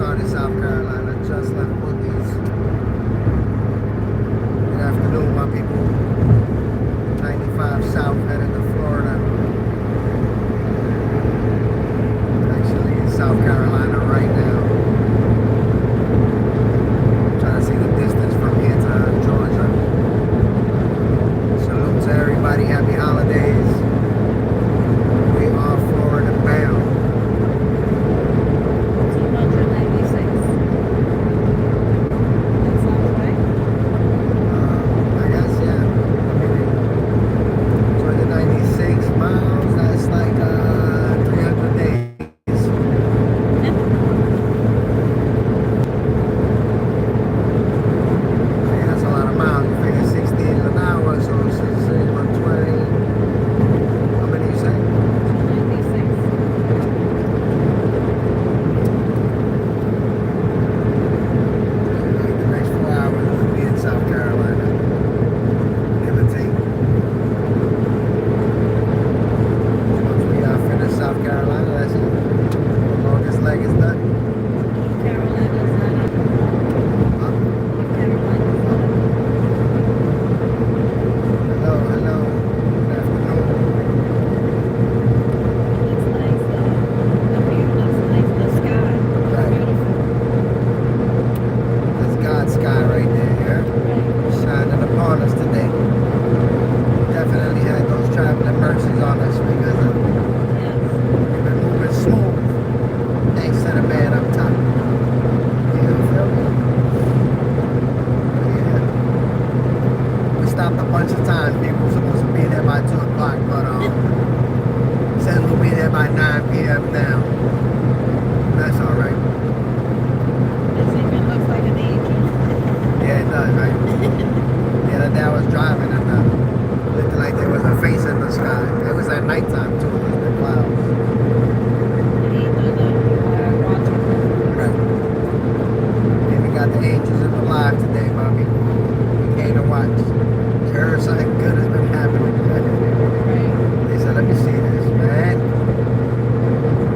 started South Carolina. Just left Bookies. Good afternoon, my people. 95 South headed to Florida. Actually in South Carolina right now. Trying to see the distance from here to Georgia. Salute to everybody. Happy holidays. We are Florida bound. 296. That sounds right. I guess, yeah. 296 miles. That's like 300 days. Yeah, that's a lot of miles. You figure 60 an hour, so 120. How many you say? 296. Like the next 4 hours we'll be in South Carolina. Give or take. Once we finish South Carolina, that's it. The longest leg is done. Carolina's not up. Huh? Carolina's not up. Hello, hello. Good afternoon. Looks nice though. The view looks nice. The sky. Right. Beautiful. That's God's sky right there, yeah? Right. Shining upon us today. Definitely had those traveling mercies on us because Yes. we've been moving smooth. Thanks to the man up top. You feel me? Yeah. We stopped a bunch of times. People were supposed to be there by 2 o'clock, but says we'll be there by 9 p.m. now. That's all right. This even looks like an angel. Yeah, it does, right? The other day I was driving and looked like there was a face in the sky. It was at nighttime too. It was the clouds. The angel that you are watching. Right. And we got the angels in the live today, mommy. We came to watch. You heard something good has been happening. Right. They said, let me see this, man.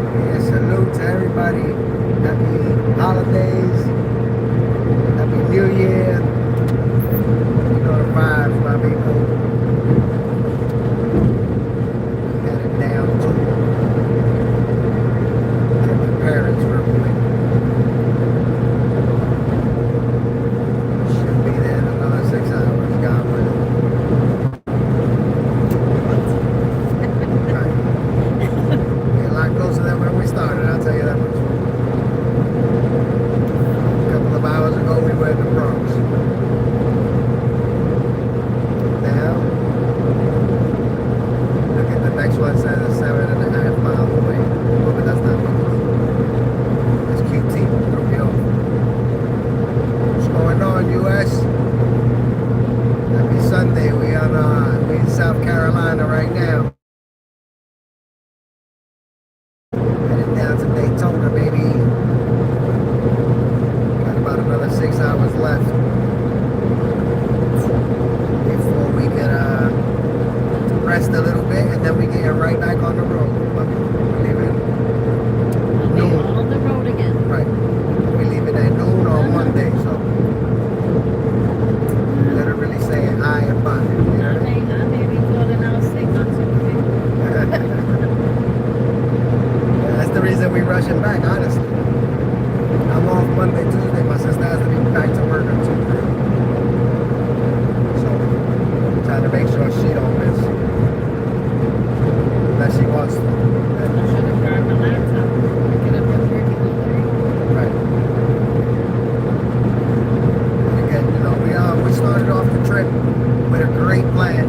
Yeah, salute to everybody. Happy holidays. Happy New Year. You know the vibes, my people. Headed down to my parents real quick. Should be there in another 6 hours, God willing. Right. We're a lot closer than when we started, I'll tell you that much. A couple of hours ago, we were in the Bronx. Now, look at the next one says it's 7.5 miles away. Oh, but that's not much. That's QT. Threw me off. What's going on, US? Happy Sunday. We in South Carolina right now. Headed down to Daytona, baby. Got about another 6 hours left before we can rest a little bit, and then we get right back on the road. We're leaving They're on the road again. right. We're leaving at noon on Monday, so literally saying hi and bye. I may be calling out sick on Tuesday. That's the reason we rushing back, honestly. I'm off Monday, Tuesday. My sister has to be back to work on Tuesday. So, trying to make sure she don't miss. Unless she wants to. I should have grabbed my laptop. I could have been working all day. Right. And again, you know, we started off the trip with a great plan.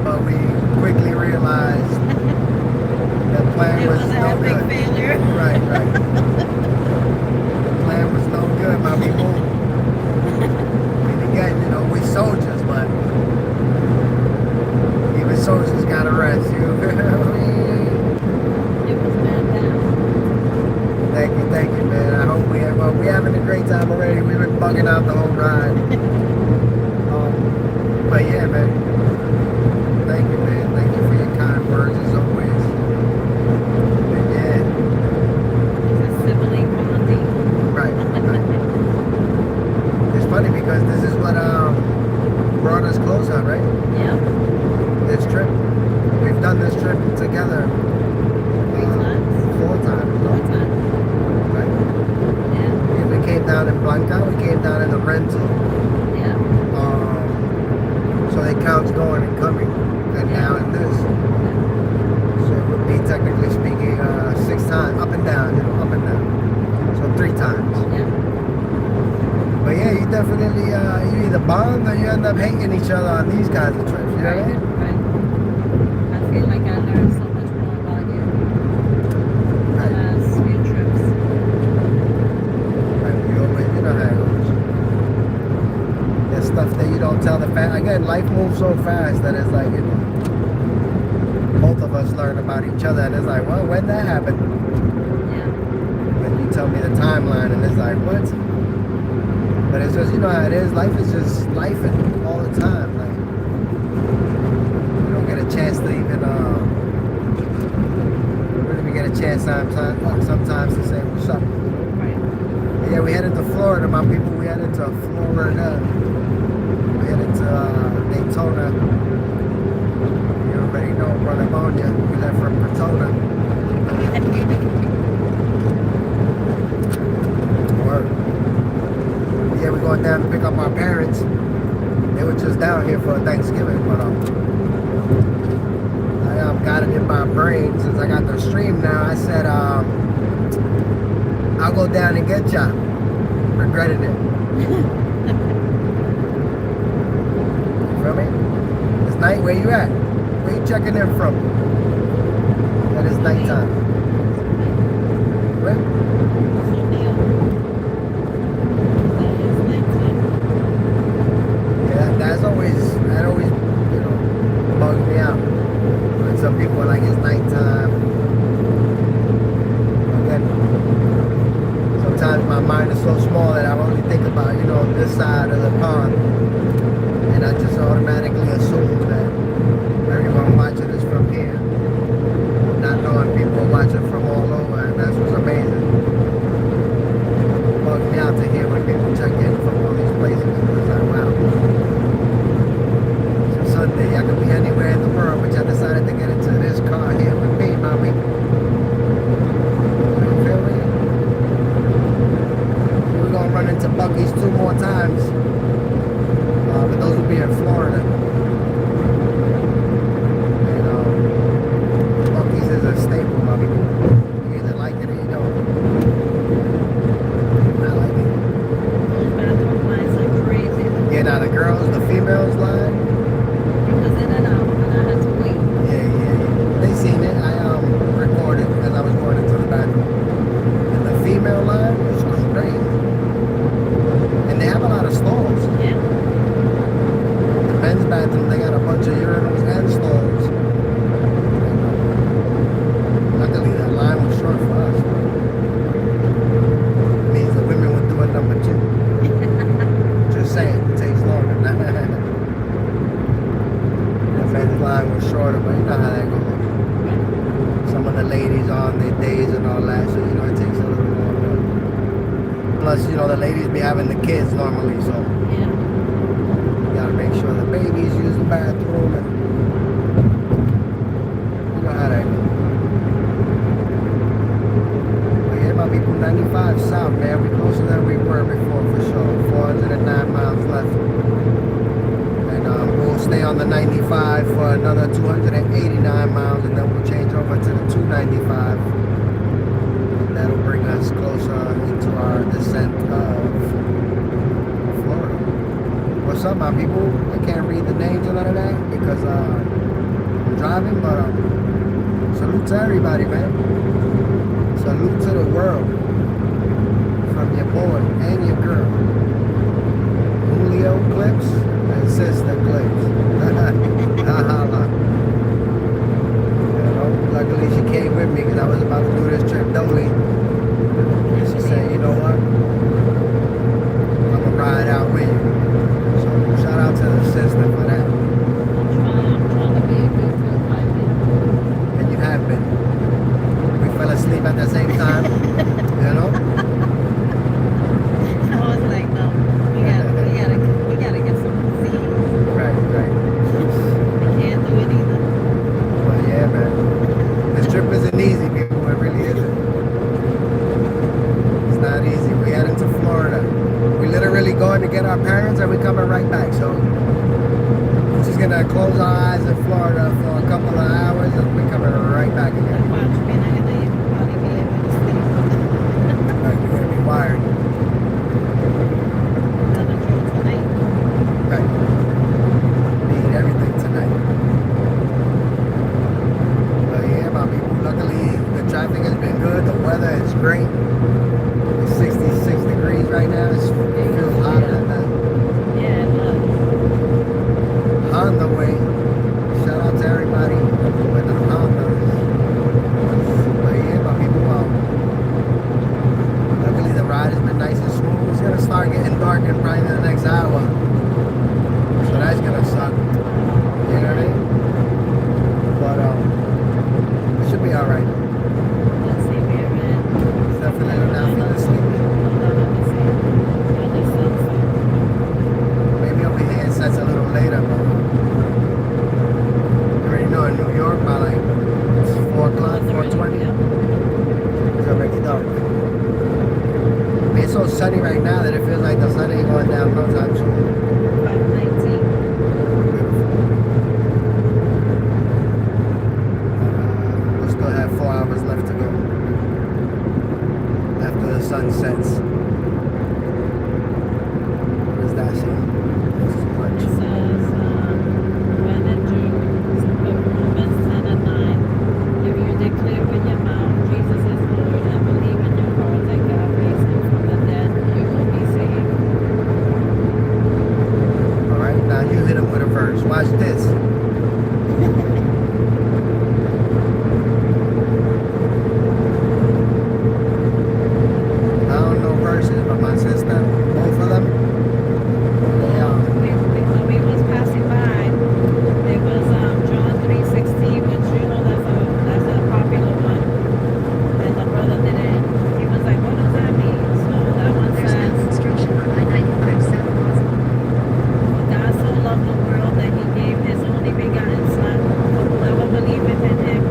But we quickly realized that plan It was was an no epic good. failure. Right, right. The plan was no good, my people. And again, you know, we soldiers, but even soldiers gotta rest, you feel me? It was bad down. Thank you, man. I hope we're having a great time already. We've been bugging out the whole ride. But yeah, man. Thank you, man. Thank you for your kind words as always. And yeah. It's a sibling Blanca. We came down in the rental. Yeah. So they counts going and coming, and now in this. So it would be technically speaking 6 times, up and down, up and down. So 3 times. Yeah. But yeah, you definitely, you either bond or you end up hating each other on these kinds of trips, you know what I mean? Right. I feel like I learned so much more about you the last few trips. Right, you know how it goes. There's stuff that you don't tell the family. Again, life moves so fast that it's like, you know, both of us learn about each other, and it's like, well, when that happened? Yeah. When you tell me the timeline, and it's like, what? But it's just, you know how it is. Life is just lifing all the time. Like, you don't get a chance to even, really we get a chance sometimes to say, what's up? Right. But yeah, we headed to Florida, my people. We headed to Florida. We headed to Daytona. You already know, Brother Monia. We left from Daytona. Word. Yeah, we're going down to pick up our parents. They were just down here for Thanksgiving, but I got it in my brain since I got the stream now. I said, I'll go down and get ya. Regretted it. You feel me? It's night. Where you at? Where you checking in from? That is nighttime. Where? That always, you know, bugs me out. When some people are like, it's nighttime. Again, sometimes my mind is so small that I only think about, you know, this side of the pond. And I just automatically assume that everyone watching is from here. Not knowing people are watching from all over, and that's what's amazing. It bugs me out to hear when people check in from all these places. It's like, wow. Sunday, I could be anywhere in the world, but I decided to get into this car here with me, my people. You feel me? We're gonna run into Buc-ee's 2 more times, but those will be in Florida. And Buc-ee's is a staple, my people. You either like it or you don't. I like it. Those bathroom lines are crazy. Yeah, now the girls, the females line. Because in and out, and I had to wait. Yeah. They seen it. I recorded as I was going into the bathroom. And the female line was crazy. And they have a lot of stalls. Yeah. The men's bathroom, they got a bunch of urinals and stalls. Luckily, that line was short for us. It means the women would do a number 2. Just saying, it takes longer. The men's line was shorter, but you know how that goes. Some of the ladies on their days and all that, so you know it takes a little longer. Plus, you know, the ladies be having the kids normally, so Yeah. you gotta make sure the babies use the bathroom, and you know how that goes. But yeah, my people, 95 south, man. We closer than we were before, for sure. 409 miles left. And we'll stay on the 95 for another 289 miles, and then we'll change over to the 295. And that'll bring us closer into our descent of Florida. What's up, my people? I can't read the names or none of that because I'm driving, but salute to everybody, man. Salute to the world from your boy and your girl. Julio Clips and Sister Clips. Holla. You know, luckily she came with me because I was about to do this trip dolly. And she said, you know what? I'm gonna ride out with you. So shout out to the sister for that. I'm trying to be a good companion. And you have been. We fell asleep at the same time. get our parents and we're coming right back. So we're just gonna close our eyes in Florida for a couple of hours and we're coming right back again. Watch me, and I know you'll probably be able to sleep. Right, we're gonna be wired. Another drill tonight. Right. Need everything tonight. But yeah, my people, luckily the traffic has been good. The weather is great. It's 66 degrees right now. It feels hotter than that. Yeah, it was. On the way. Shout out to everybody with the Hondas. But yeah, my people, luckily the ride has been nice and smooth. It's gonna start getting dark in probably the next hour. So that's gonna suck. You know what I mean? But it should be alright. Let's see where we're at. Definitely not feeling sleepy. Maybe over here it sets a little later, but you already know in New York by like 4 o'clock, 4:20, it's already dark. I mean, it's so sunny right now that it feels like the sun ain't going down no time soon. We'll still have 4 hours left to go after the sun sets. What does that say? It's too much. It says, when in June, Romans 10 and 9, if you declare with your mouth Jesus is Lord and believe in your heart that God raised him from the dead, you will be saved. Alright, now you hit him with a verse. Watch this. I don't know verses, but my sister, both of them, they When we was passing by, it was John 3:16, which you know that's a popular one. And the brother didn't. He was like, "What does that mean?" So that one There's says, no construction on I-95 South. "For God so loved the world that He gave His only begotten Son, that whoever believeth in Him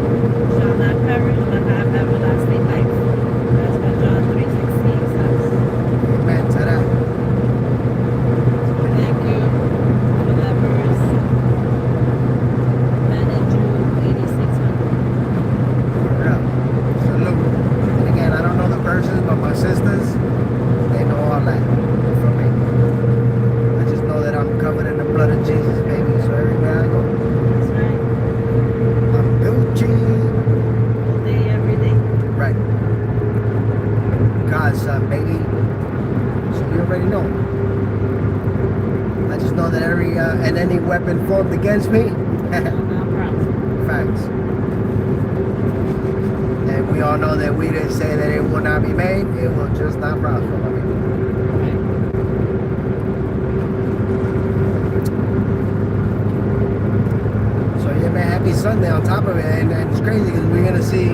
shall not perish but have everlasting life." That's what John 3:16 says. amen to that. Thank you for that verse. Men in Jude 8600. Yeah. Salute. And again, I don't know the verses, but my sisters, they know all that. You feel me? I just know that I'm covered in the blood of Jesus, baby. So everywhere I go, That's right. I'm Gucci. All day, every day. Right. God's son, baby. So you already know. I just know that and any weapon formed against me, No problem. facts. And we all know that we didn't say that it will not be made, it will just not prosper, my people. Right. So yeah, man, happy Sunday on top of it. And it's crazy because we're going to see,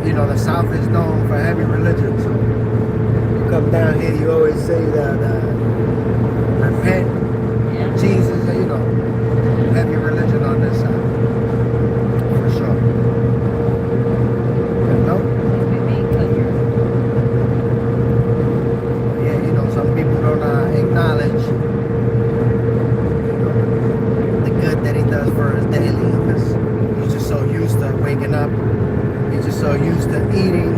you know, the South is known for heavy religion. So you come down here, you always say the repent, Yeah. Jesus, you know, heavy religion on this side. For sure. You know? We being clear. Yeah, you know, some people don't acknowledge, you know, the good that he does for us daily because he's just so used to waking up. He's just so used to eating.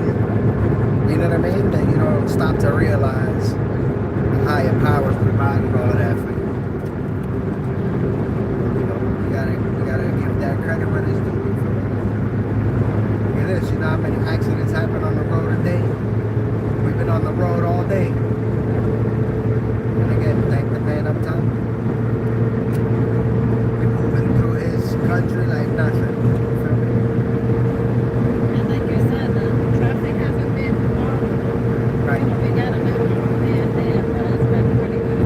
You know what I mean? That you don't stop to realize the higher powers provided all of that for you. You know, we gotta give that credit when it's due. Look at this, you know how many accidents happen on the road a day? We've been on the road all day. And again, thank the man up top. We're moving through his country like nothing. You feel me? And like you said, the traffic hasn't been horrible. Right. We got a little here and there, but it's been pretty good.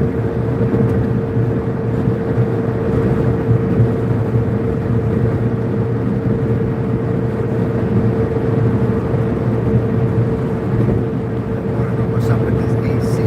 I wanna know what's up with this AC.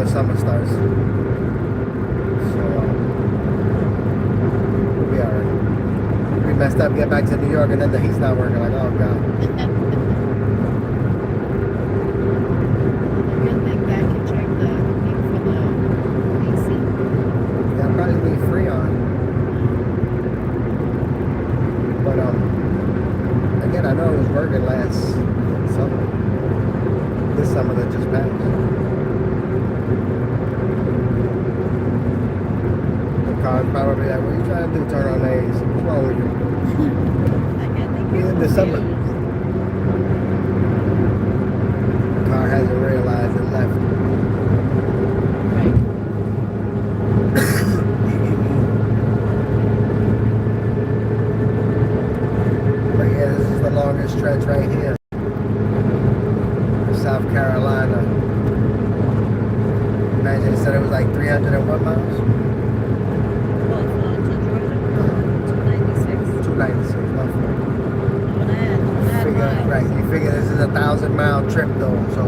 the summer starts. So we'll be alright. We messed up, get back to New York, and then the heat's not working. Like, oh god. Good thing that can check the thing for the AC. Yeah, I'll probably leave Freon. But again, I know it was working last summer. This summer that just passed. The car's probably like, what are you trying to do? Turn on the AC. What's wrong with you? Like, I think Yeah, it's the summer. confused. The car hasn't realized it left. Right. But yeah, this is the longest stretch right here. South Carolina. Imagine it said it was like 300 and what miles? Well, to Georgia, 296. 296. My fault. On that Figure, miles. right, you figure this is a 1,000-mile trip though, so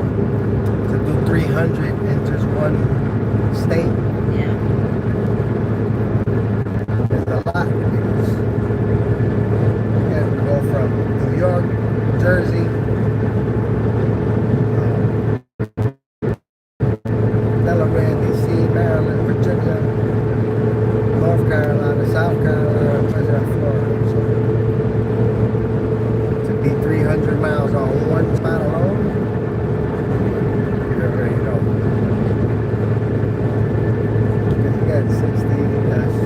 to do 300 in just one state Yeah. is a lot. Yeah, we go from New York, Jersey, Delaware, DC, Maryland, Virginia, North Carolina, South Carolina, Florida. So to be 300 miles on one spot alone, you already know. Because you got 60, that's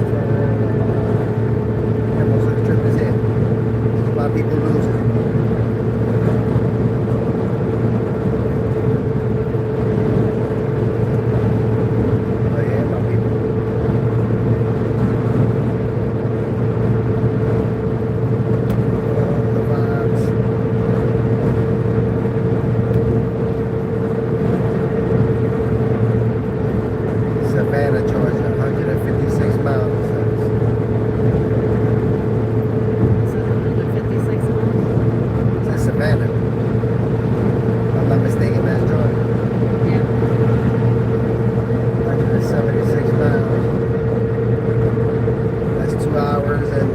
yeah, most of the trip is here. That's why people lose it. But yeah, my people. The vibes. Savannah, Georgia, 156 miles. It's 156 miles. That's Savannah. If I'm not mistaken, that's Georgia. Yeah. 176 miles. That's 2 hours and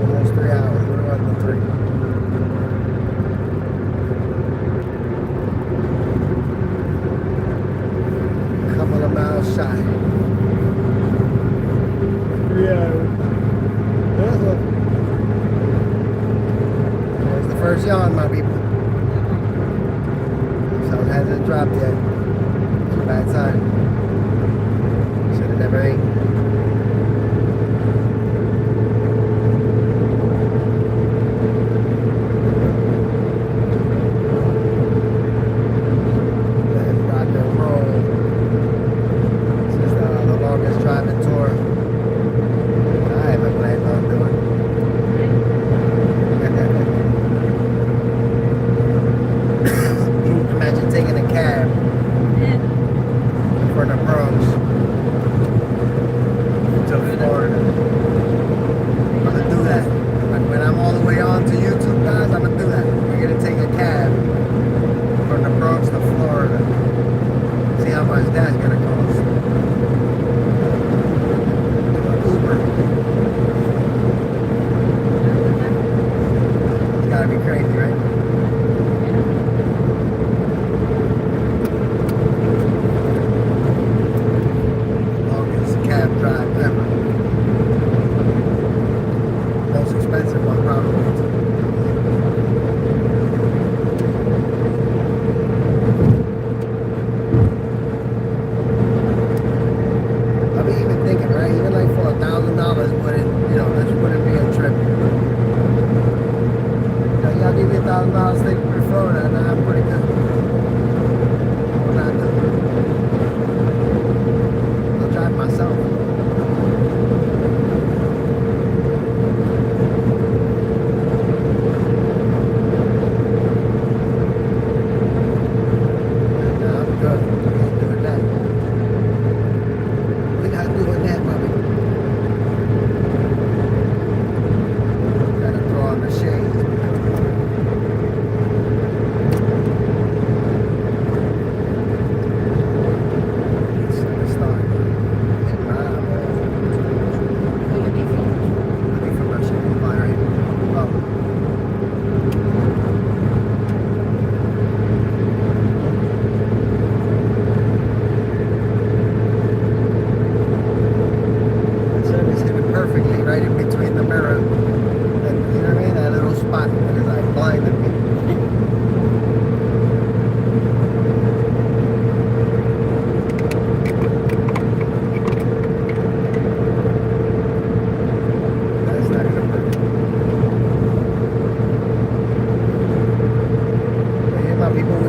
almost 3 hours. We're on the 3. Couple of miles shy. 3 hours. There's the first yawn, my people. Sun hasn't dropped yet. It's a bad sign. Should have never ate. Let's rock and roll. This is the longest driving tour I ever planned on doing. Imagine taking a cab Yeah. for the Bronx.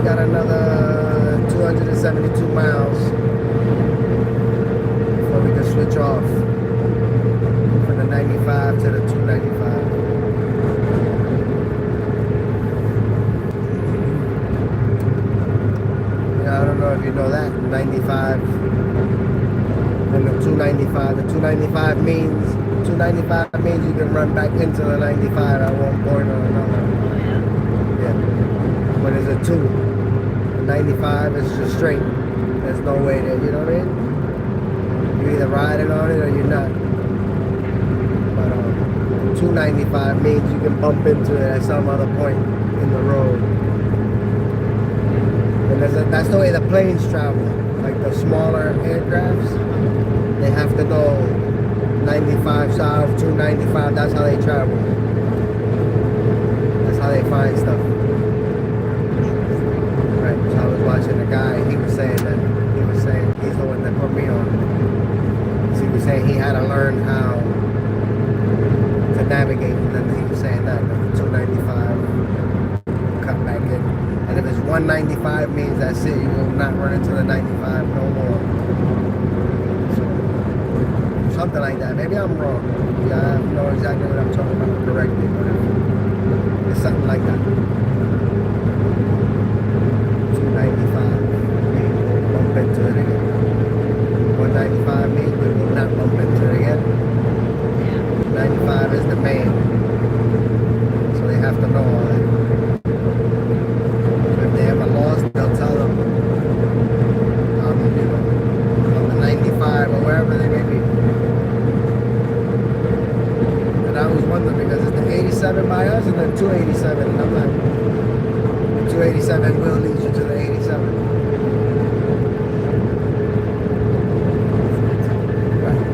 got another 272 miles before we can switch off from the 95 to the 295. Yeah, I don't know if you know that. 95 and the 295. The 295 means you can run back into the 95 at one point or another. Oh, yeah. Yeah. But it's a 2. 95 is just straight. There's no way there, you know what I mean? You're either riding on it or you're not. But 295 means you can bump into it at some other point in the road. And that's the way the planes travel. Like the smaller aircrafts, they have to go 95 south, 295, that's how they travel. That's how they find stuff. Right, so I was watching a guy, he was saying he's the one that put me on. So he was saying he had to learn how to navigate, and then he was saying that the 295 cut back in. And if it's 195 means that's it, you will not run into the 95 no more. So, something like that. Maybe I'm wrong. Yeah, I don't know exactly what I'm talking about correctly, but it's something like that. 295 means we'll bump into it again. 195 means we will not bump into it again. Yeah. 95 is the main. So they have to know all that. If they ever lost, they'll tell them, on the 95 or wherever they may be. And I was wondering because it's the 87 by us and then 287, and I'm like, the 287 will lead you to the 87. Right.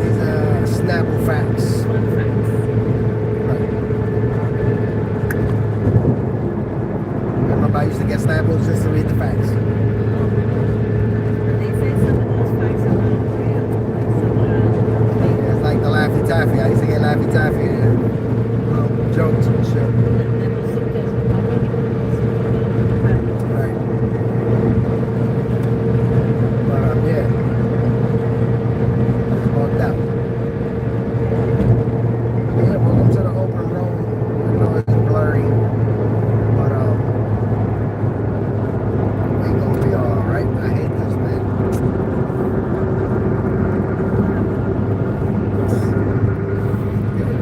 These are Snapple facts. Fun facts. Right. Remember I used to get Snapples just to read the facts. They say some of those facts are not real. Like some are fake. It's like the Laffy Taffy. I used to get Laffy Taffy and jokes and shit. Then los sitios Right. But yeah. Walked out. Yeah, welcome to the open road. I know it's blurry. But we gonna be alright. I hate this, man.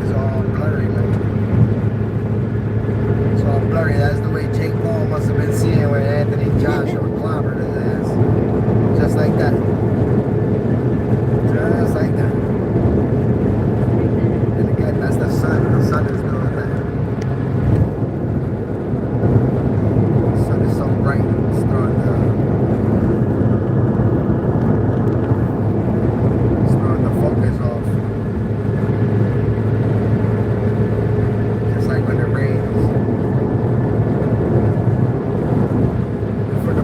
It's all blurry, like. It's all blurry. That's the way Jake Paul must have been seeing when Anthony Joshua clobbered his ass. Just like that. Just like that. And again, that's the sun. The sun is doing that. The sun is so bright. It's throwing the focus off. Just like when it rains. For the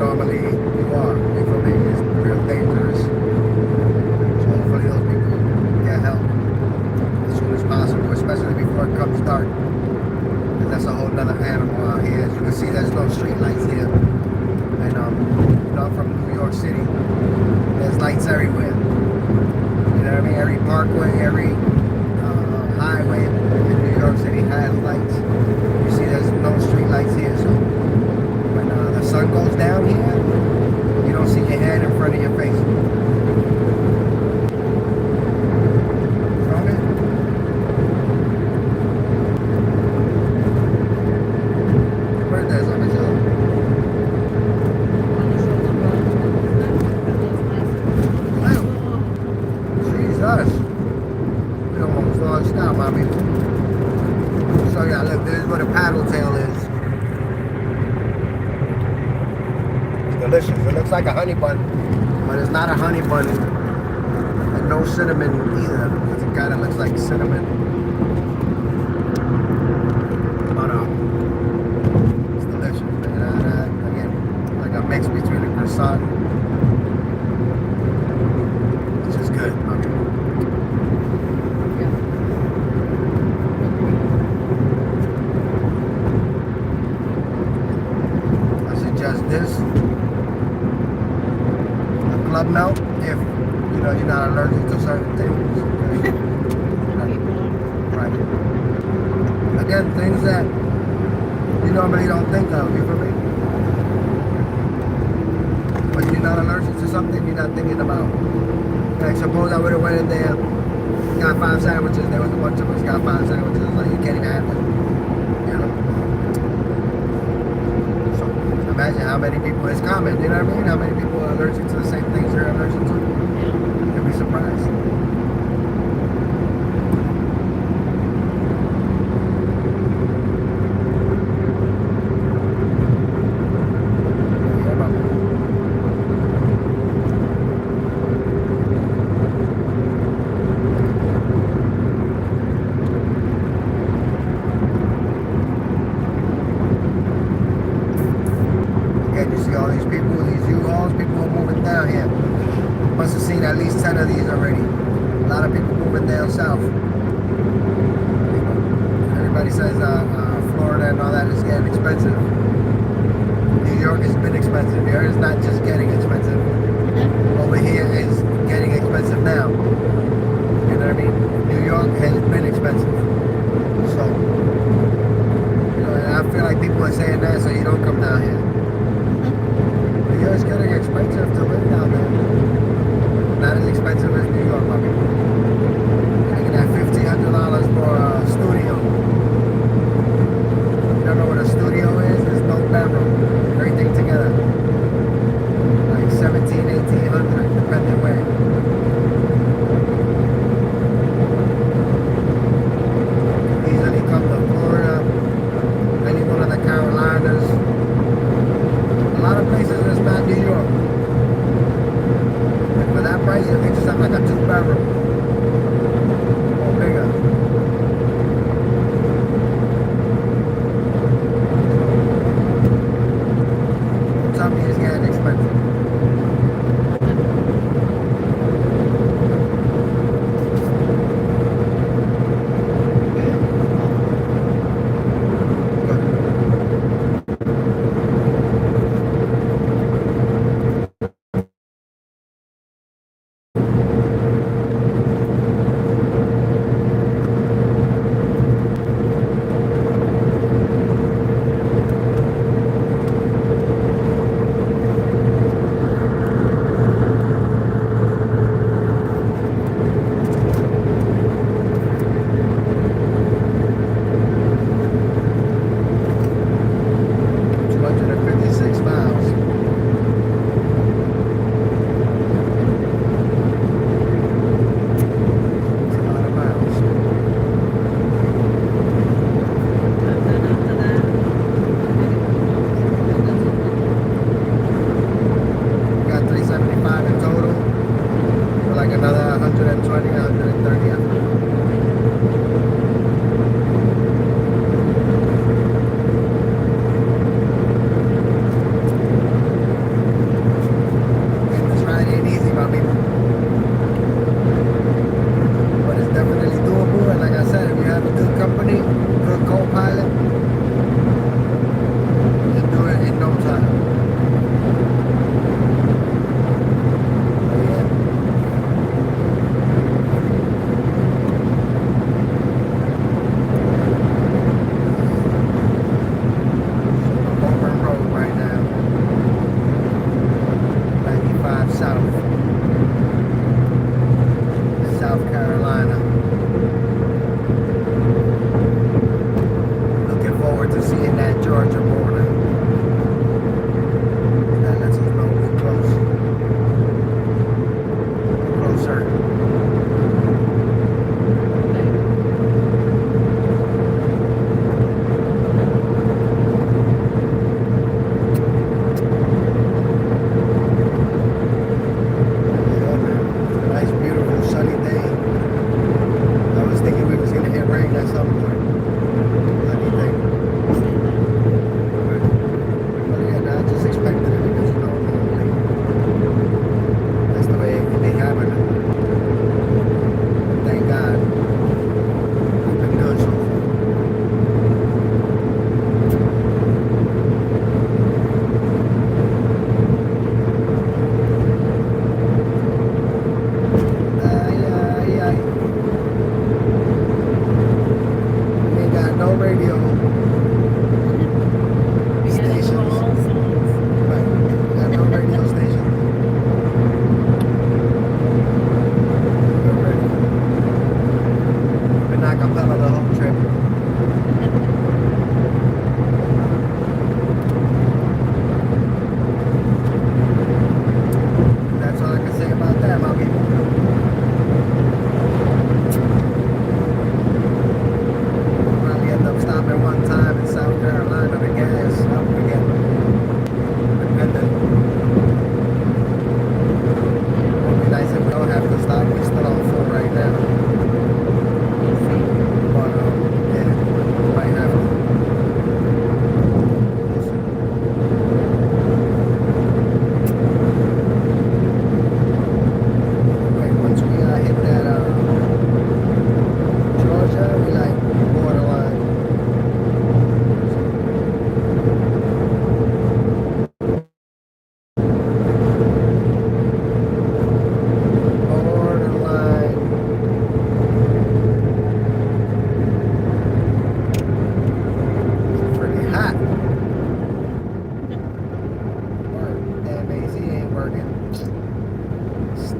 normally you are. You feel me? It's real dangerous. So hopefully those people get help as soon as possible, especially before it comes dark. Because that's a whole nother animal out here. As you can see, there's no street lights here. And you know, I'm from New York City. There's lights everywhere. You know what I mean? Every parkway, every highway in New York City has lights. You see, there's no street lights here. So when the sun goes down here, you don't see your hand in front of your face. Feel me? Where there's on the hill. Jesus. We don't want to slow us down, my people. So yeah, look, this is where the paddle tail is. It's delicious. It looks like a honey bun, but it's not a honey bun. And no cinnamon either. It kind of looks like cinnamon. But it's delicious, man. Again, like a mix between a croissant. It's just good, my people. Just this, a club melt if you know you're not allergic to certain things. Okay? Right. Again, things that you normally don't think of. You feel me? When you're not allergic to something, you're not thinking about. Like suppose I would have went in there, got 5 sandwiches. There was a bunch of us got 5 sandwiches. Like you can't even have them. You know. Imagine how many people, it's common, you know what I mean? How many people are allergic to the same things you're allergic to? You'd be surprised. You see all these people, these U-Hauls, people are moving down here. Must have seen at least 10 of these already. A lot of people moving down south. Everybody says Florida and all that is getting expensive. New York has been expensive. Here it's not just getting expensive. Over here is getting expensive now. You know what I mean? New York has been expensive. So, you know, and I feel like people are saying that so you don't come down here. Yeah, it's getting expensive to live down there. Not as expensive as New York, my people. You're looking at $1,500 for a studio. You don't know what a studio is? There's no bedroom. Everything together. Like 17, 1800, depending where. Easily come to Florida, any one of the Carolinas. A lot of places that's not New York. And for that price, you can just have like a 2-bedroom or bigger. Don't tell me it's getting expensive.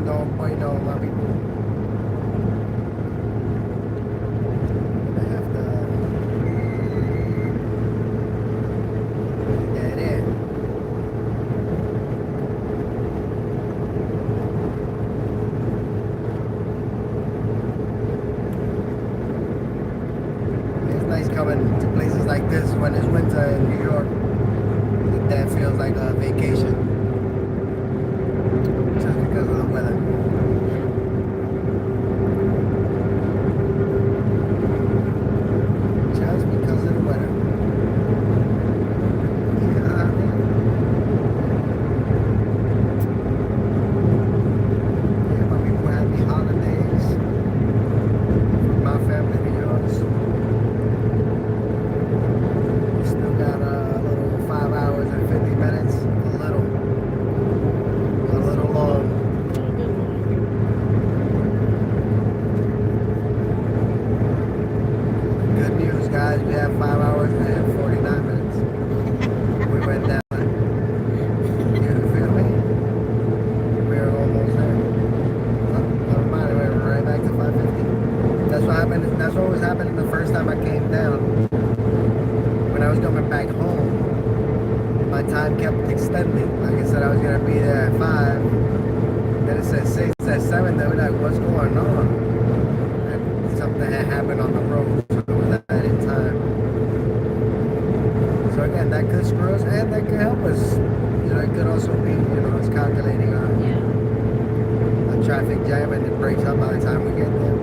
no bueno, my people. I have to get in. It's nice coming to places like this when it's winter in New York. That feels like a vacation. Just because of the weather. Just because of the weather. Yeah, my people, happy holidays. My family to yours. We still got a little 5 hours and 50 minutes. A little long. Good news, guys. We have 5 hours and 49 minutes. We went down. You feel me? We're almost there. Never mind. We're right back to 550. That's what happened. That's what was happening the first time I came down. When I was coming back home, my time kept extending. Like I said, I was gonna be there at 5. Then it said 6, it said 7. They were like, what's going on? And something had happened on the road, so it was that in time. So again, that could screw us and that could help us. You know, it could also be, you know, it's calculating a traffic jam and it breaks up by the time we get there.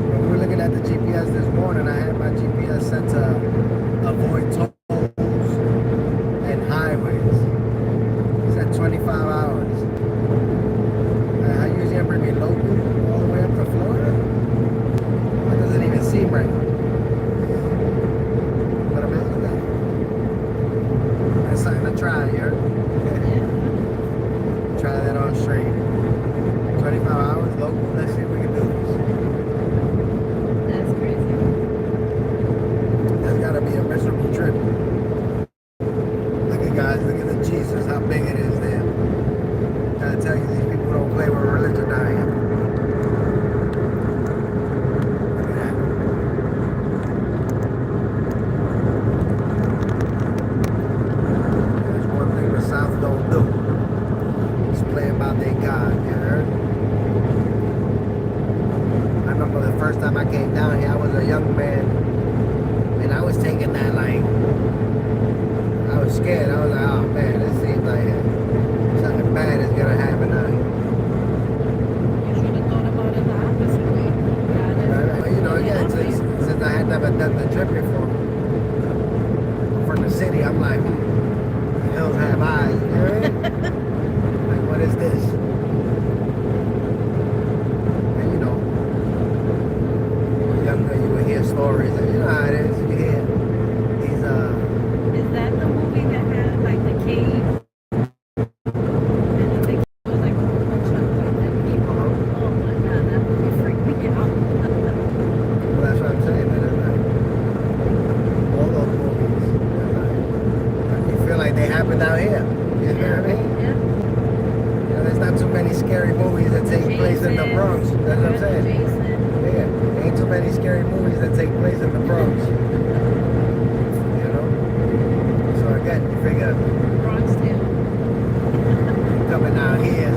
When we were looking at the GPS this morning, I had my GPS set to avoid tolls and highways. It's at 25 hours. I usually bring me local all the way up to Florida. That doesn't even seem right. But imagine that. That's something to try, you heard? Try that on straight. 25 hours local, let's see if we can do this. That's crazy. That's gotta be a miserable trip. Look at guys, look at the Jesus, how big it is there. Gotta tell you, these people don't play with religion down here. Look at that. There's one thing the South don't do. It's play about their God, you heard? I remember the first time I came down here, I was a young man. And I was taking that like, I was scared. I was like, oh man, this seems like something bad is gonna happen out here. You should have thought about it the opposite way. Right? You know, again, since I had never done the trip before, from the city, I'm like, the hills have eyes, you know? Like, what is this? And you know, when you're younger, you would hear stories, and you know how it is. You hear these, Is that the movie that had like the cave? And I think it was like a whole bunch of like dead people. Oh my god, that movie freaked me out. well, that's what I'm saying, man. It's like, all those movies, like, you feel like they happened out here. You know what I mean? Yeah. You know, there's not too many scary movies that take place in the Bronx. That's what I'm saying. Jason. Yeah, there ain't too many scary movies that take place in the Bronx. You know? So again, you figure Bronx Tale. coming out here,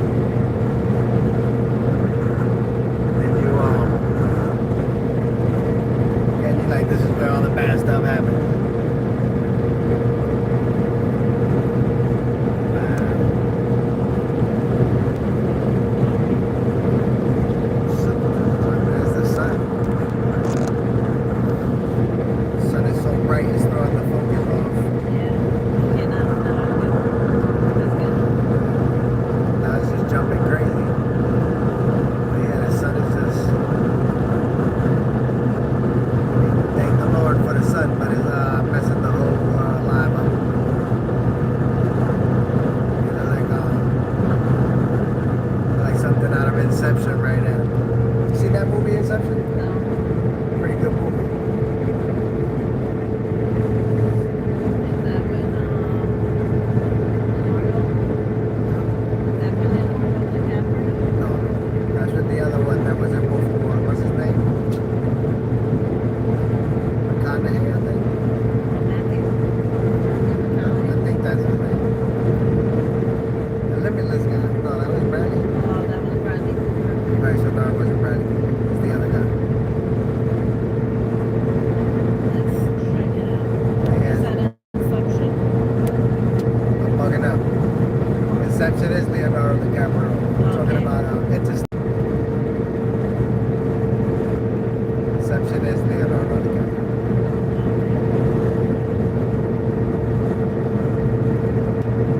then you again, you like, this is where all the bad stuff happens. There's the sun. The sun is so bright, it's throwing the focus off. Yeah. Okay, now, that's good. Now it's just Inception is Leonardo DiCaprio. We're talking Okay. about Inception is Leonardo DiCaprio.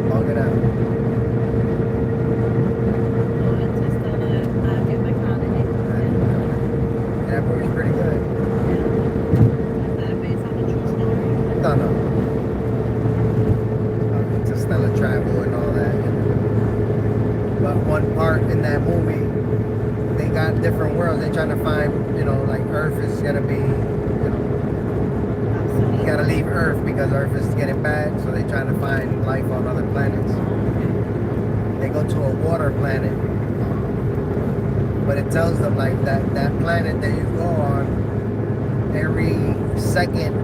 Log it out. Oh, Interstellar, Matthew McConaughey. That movie's pretty good. Yeah. Is that based on a true story? No, no. Interstellar travel and all that. But one part in that movie, they got different worlds. They're trying to find, like Earth is gonna be, you gotta leave Earth because Earth is getting bad. So they're trying to find life on other planets. They go to a water planet, but it tells them like that planet that you go on, every second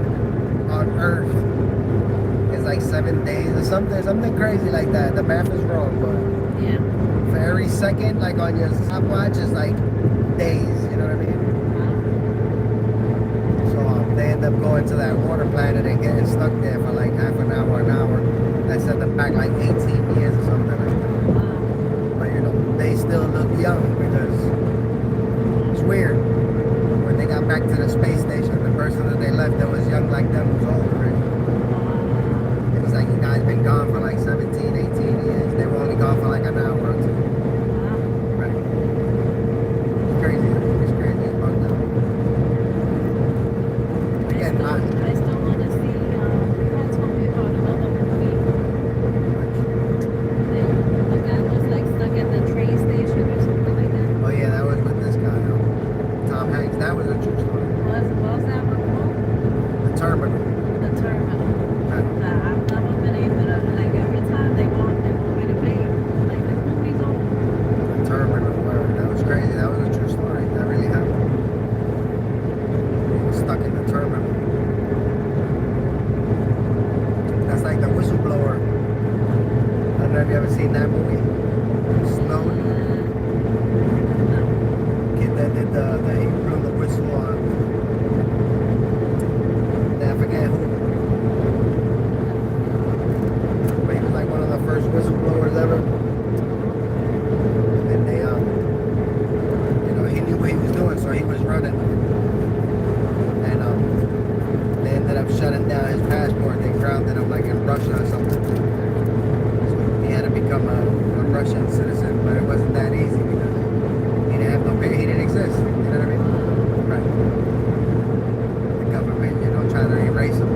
on Earth is like 7 days or something crazy like that. The math is wrong, but Yeah. for every second, like on your stopwatch, is like days. You know what I mean? So they end up going to that water planet and getting stuck there for like half an hour, an hour. That sent them back like 18 years or something like that. But they still look young because it's weird. When they got back to the space station, the person that they left that was young like them was old already. It was like you guys been gone for like 17, 18 years. They were only gone for like an hour or two. Right. It's crazy. It's crazy. It's bugged out. Again, I still want to see, you had told me about another movie. The guy was like stuck at the train station or something like that. oh yeah, that was with this guy, Tom Hanks. That was a true story. What was that one called? The Terminal. The Terminal. Right. I've never been able to, like, every time they want me to pay. Like, the movie's over. The Terminal. Where that was crazy. That was a true story. That really happened. He was stuck in the terminal. That's like the whistleblower. I don't know if you ever seen that movie. Snowden. Kid that did he blew the whistle on. I forget who. But he was like one of the first whistleblowers ever. And they he knew what he was doing, so he was running. And they ended up shutting down his passport. They grounded him like in Russia or something. So he had to become a Russian citizen, but it wasn't that easy because he didn't have no pay. He didn't exist. You know what I mean? Right. The government, trying to erase him.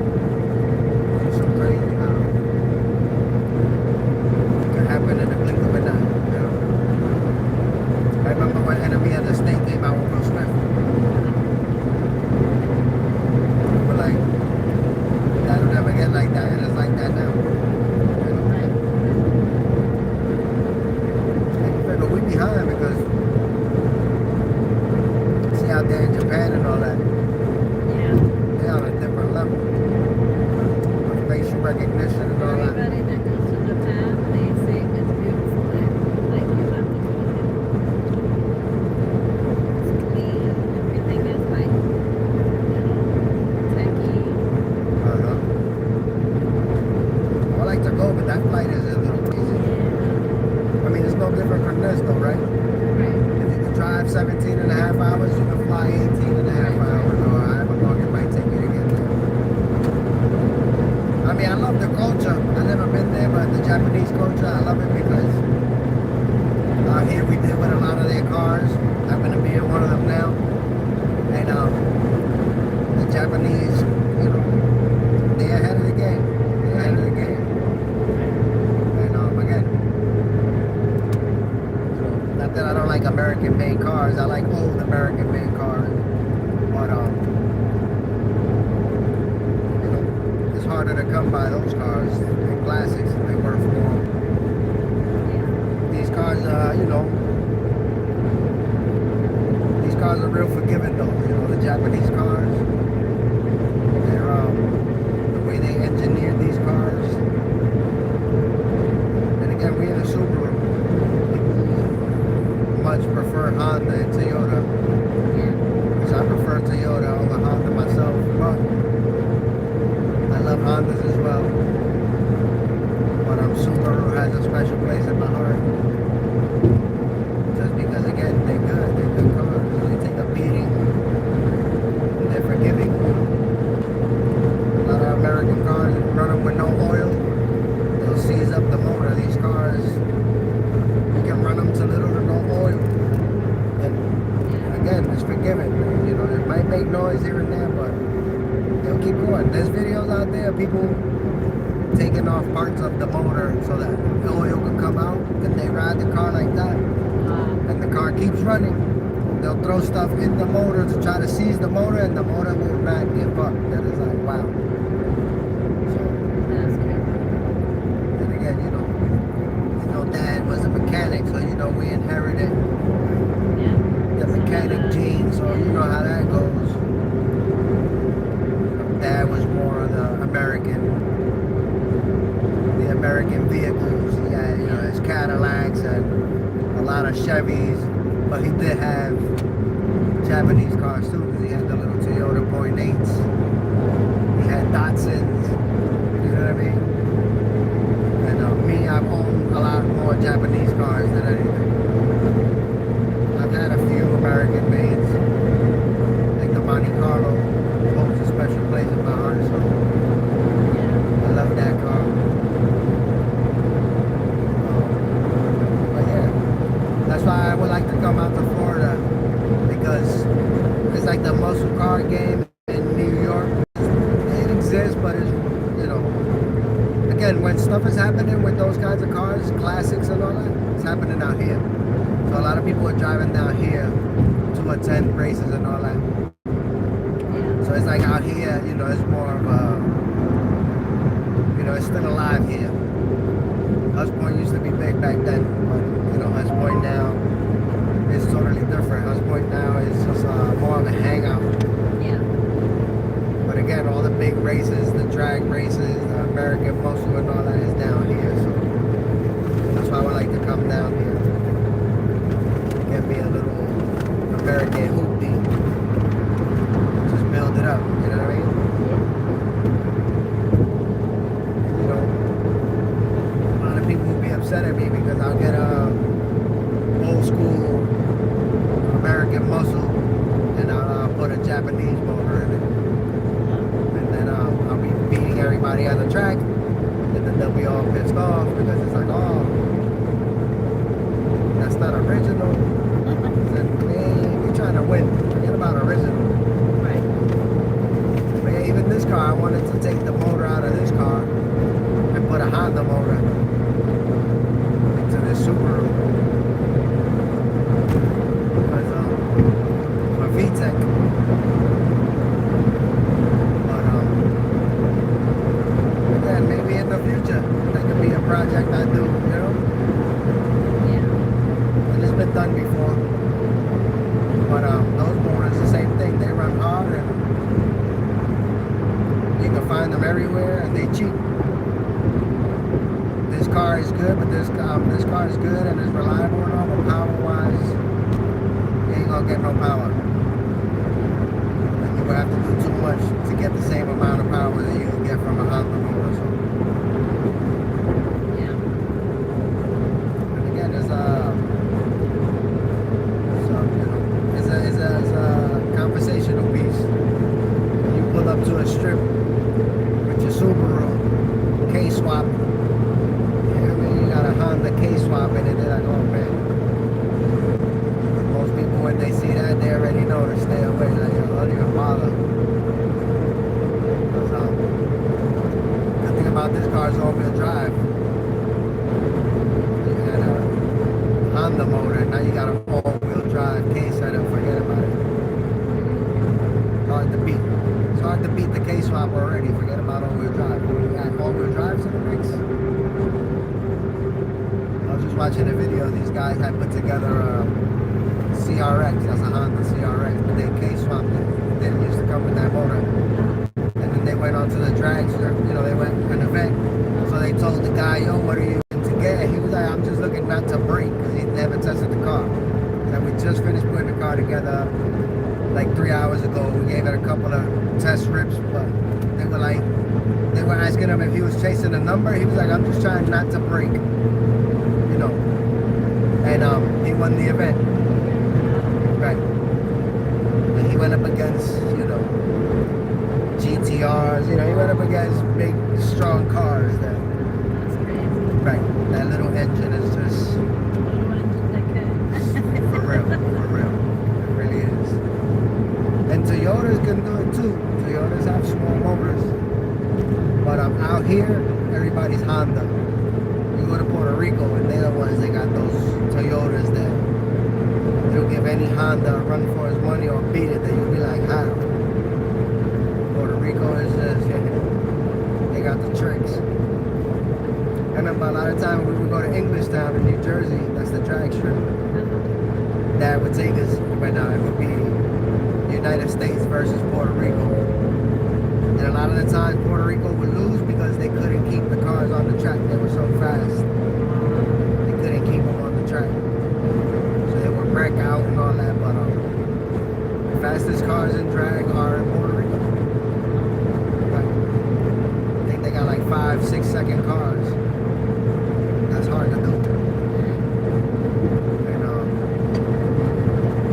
It's so crazy how it could happen in the blink of an eye. I remember when Enemy of the State came out with Will Smith. But like, that'll never get like that, and it's like that now. But we behind because see out there in Japan and all that, Yeah. they're on a different level. With facial recognition and all that. Everybody that goes to Japan, they say it's beautiful. Like you have to go there. It's clean. Everything is like, techy. I like to go, but that flight is a little crazy. I mean, it's no different from this though, right? Right. If you can drive 17 and a half hours, you can fly 18 and a half hours, or however long it might take you to get there. I mean, I love the culture. I've never been there, but the Japanese culture, I love it because out here we deal with a lot of their cars. I happen to be in one of them now. And the Japanese, they're ahead of the game. They're ahead of the game. And again, not that I don't like American-made cars. I like old American-made cars. But it's harder to come by those cars. They're classics. They work for them. These cars, these cars are real forgiving though. The Japanese cars. They're the way they engineered these cars. And again, we in a Subaru. Much prefer Honda and Toyota. Yeah. Because I prefer Toyota over forgiven. You know, it might make noise here and there, but they'll keep going. There's videos out there of people taking off parts of the motor so that oil can come out, and they ride the car like that, and the car keeps running. They'll throw stuff in the motor to try to seize the motor, and the motor will not give up. That is like, wow. So, That's good. and again, Dad was a mechanic, so we inherited Yeah. the mechanic gene, so you know how that goes. Dad was more of the American vehicles. He had, his Cadillacs and a lot of Chevys, but he did have Japanese cars too, because he had the little Toyota Point 8s. He had Datsuns, you know what I mean? And me, I've owned a lot more Japanese cars than anything. I've had a few American mades, like the Monte Carlo, holds a special place in my heart, so I love that car. But yeah, that's why I would like to come out to Florida, because it's like the muscle car game in New York. It exists, but it's, again, when stuff is happening with those kinds of cars, classics and all that, it's happening out here. So a lot of people are driving down here to attend races and all that. So it's like out here, it's more of a, it's still alive here. Hus Point used to be big back then, but, Hus Point now is totally different. Hus Point now is just more of a hangout. Yeah. But again, all the big races, the drag races, the American muscle and all that is down here. So that's why I would like to come down here. Get me a little American hoopty. Just build it up, you know what I mean? A lot of people will be upset at me because I'll get a old school American muscle and I'll put a Japanese motor in it. And then I'll be beating everybody on the track, and then they'll be all pissed off because it's like, oh, that's not original. Then, man, you're trying to win. Forget about original. Right. But yeah, even this car, I wanted to take the motor out of this car and put a Honda motor into this Subaru. Because my VTEC. Again, maybe in the future, that could be a project I do, Yeah. And it's been done before. But those motors, the same thing. They run hard and you can find them everywhere and they cheap. This car is good, but this car is good and it's reliable and all, but power-wise, you ain't gonna get no power. And you would have to do too much to get the same amount of power that you can get from a Honda motor. So. Yeah. And again, it's a conversational piece. You pull up to a strip with your Subaru K-swap. You got a Honda K-swap in it, they're like, oh man. Most people, when they see that, they already know to stay away. Like, don't even bother. Good thing about this car is all-wheel drive. You had a Honda motor, now you got an all-wheel drive K-setup, forget about it. Hard to beat. It's hard to beat the K-swap already, forget about all-wheel drive. When you got all-wheel drives in the mix. I was just watching a video, these guys had put together a CRX, that's a Honda CRX, but they K-swapped it. It didn't used to come with that motor. And then they went onto the dragster, they went to an event. So they told the guy, yo, what are you to get? And he was like, I'm just looking not to break, because he never tested the car. And we just finished putting the car together like 3 hours ago. We gave it a couple of test rips, but they were asking him if he was chasing a number. He was like, I'm just trying not to break. And he won the event. Right. And he went up against, GTRs, he went up against big, strong cars that, That's crazy. right, that little engine is just, Little engine that can. for real, it really is. mean, Toyotas can do it too. Toyotas have small motors. But out here, everybody's Honda. You go to Puerto Rico, and they're the ones that got those Toyotas that they'll give any Honda a run for his money or beat it. That you'll be like, how? Puerto Rico is just, they got the tricks. And then by a lot of times we would go to English Town in New Jersey, that's the drag strip. That would take us, but now it would be United States versus Puerto Rico. And a lot of the times Puerto Rico would lose because they couldn't keep the cars on the track. They were so fast. They couldn't keep them on the track. So they would wreck out and all that. But the fastest cars in drag are in Puerto Rico. I think they got like 5-6 second cars. That's hard to do. And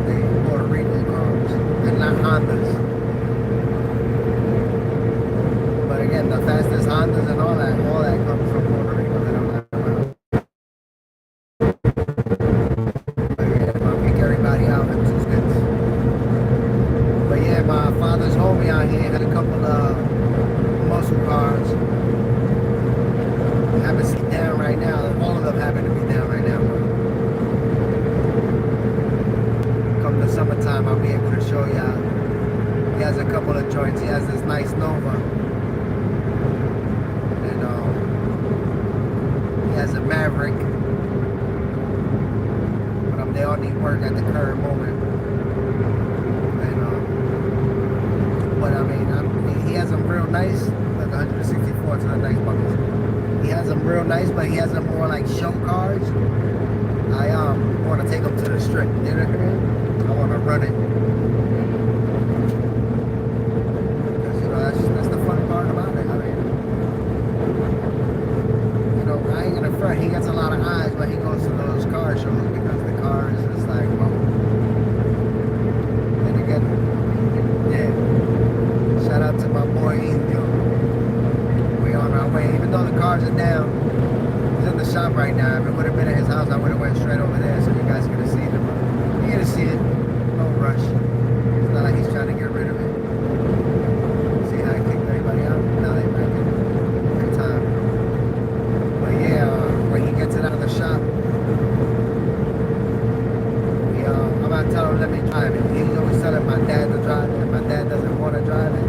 they Puerto Rican cars and not Hondas. But again, the fastest Hondas and all that comes from Puerto Rico. That I'm not about. But yeah, I'll pick everybody out in 2 stints. But yeah, my father's homie out here had a couple of muscle cars. Haven't seen down right now. All of them happen to be down right now. Come the summertime, I'll be able to show y'all. He has a couple of joints. He has this nice Nova. And he has a Maverick. But they all need work at the current moment. And but I mean, he has them real nice. Like 164 to the nice buckets. He has them real nice, but he has them more like show cars. I want to take them to the strip. You know what I mean? I want to run it. Because, you know, that's the fun part about it. I mean, you know, I ain't gonna front. He gets a lot of eyes, but he goes to those car shows because the car is just like, well. And again, yeah. Shout out to my boy Indio. We on our way, even though the cars are down. He's in the shop right now. If it would have been at his house, I would have went straight over there so you guys could have seen him. You're gonna see it. No rush. It's not like he's trying to get rid of it. See how I kicked everybody out? Now they back in. Good time. But yeah, when he gets it out of the shop, I'm gonna tell him let me drive it. He's always telling my dad to drive it. My dad doesn't want to drive it.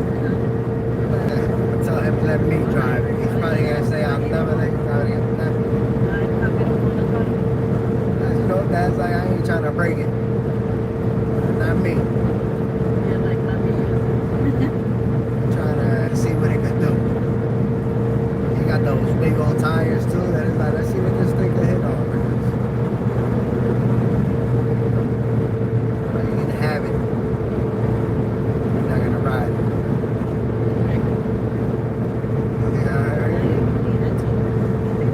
But tell him let me drive it. He's probably gonna say I'll never let you drive it. Never. You know, Dad's like I ain't trying to break it. Not me. Trying to see what it could do. He got those big old tires too. That is like let's see what this thing can hit on. But you can have it. You're not gonna ride it.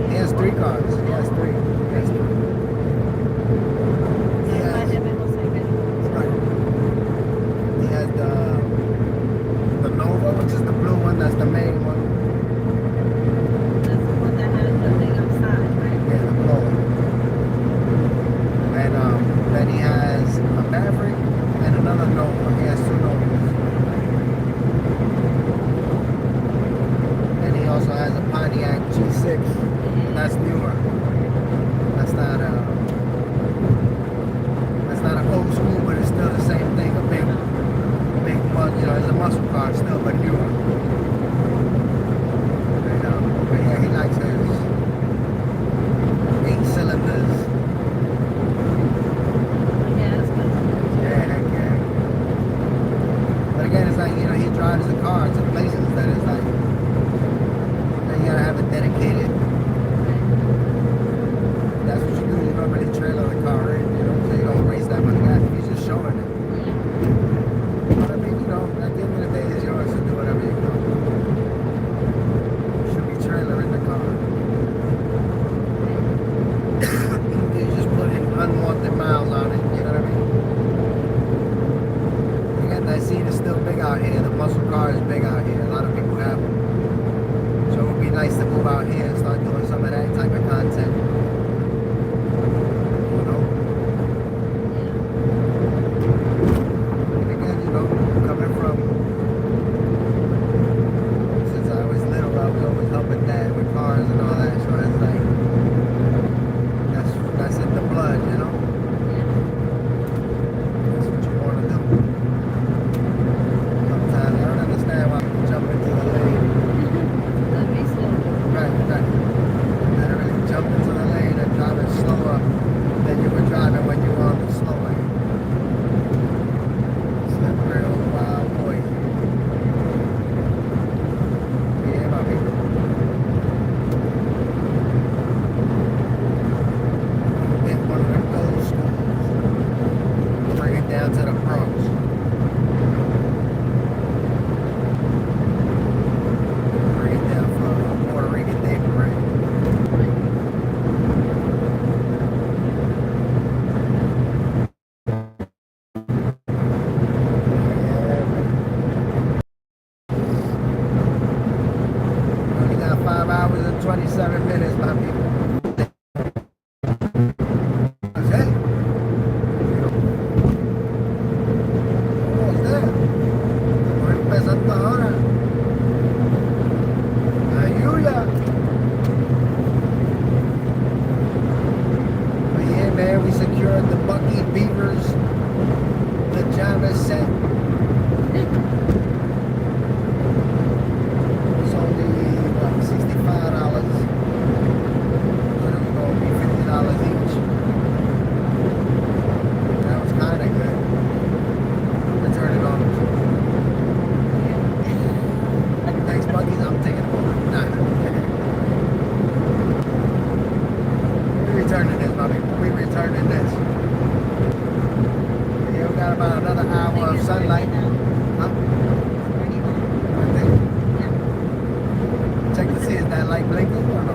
He has 3 cars. He has 3. He has 3. He has the Nova, which is the blue one. That's the main one. That's the one that has the thing outside, right? Yeah, the blower. And then he has a Maverick and another Nova. He has 2 Novas. And he also has a Pontiac G6. That's newer. That's not an old school, but it's still the same thing. A big, you know, it's a muscle car still, but newer. And, but yeah, he likes his 8 cylinders. Yeah, yeah. But again, it's like, you know, he drives the car to places that is like, you gotta have a dedicated. That's what you do. You don't really trailer the car in, you know, so you don't waste that much gas if you're just showing it. But I mean, you know, at the end of the day, it's yours to do whatever you want. You should be trailering the car. You just put in unwanted miles on it, you know what I mean? Again, that scene is still big out here. The muscle car is big out here. A lot of people have them. So it would be nice to move out here and start doing some of that type of content. You know? And again, you know, coming set. It's only what, $65. But it was gonna be $50 each. That was kinda good. Return it on. Thanks, buddies. I'm taking them over. Nah. We're returning this, buddy. We're returning this. Yeah, we got about another hour of sunlight. Huh? Right there. Check to see, is that light blinking or no?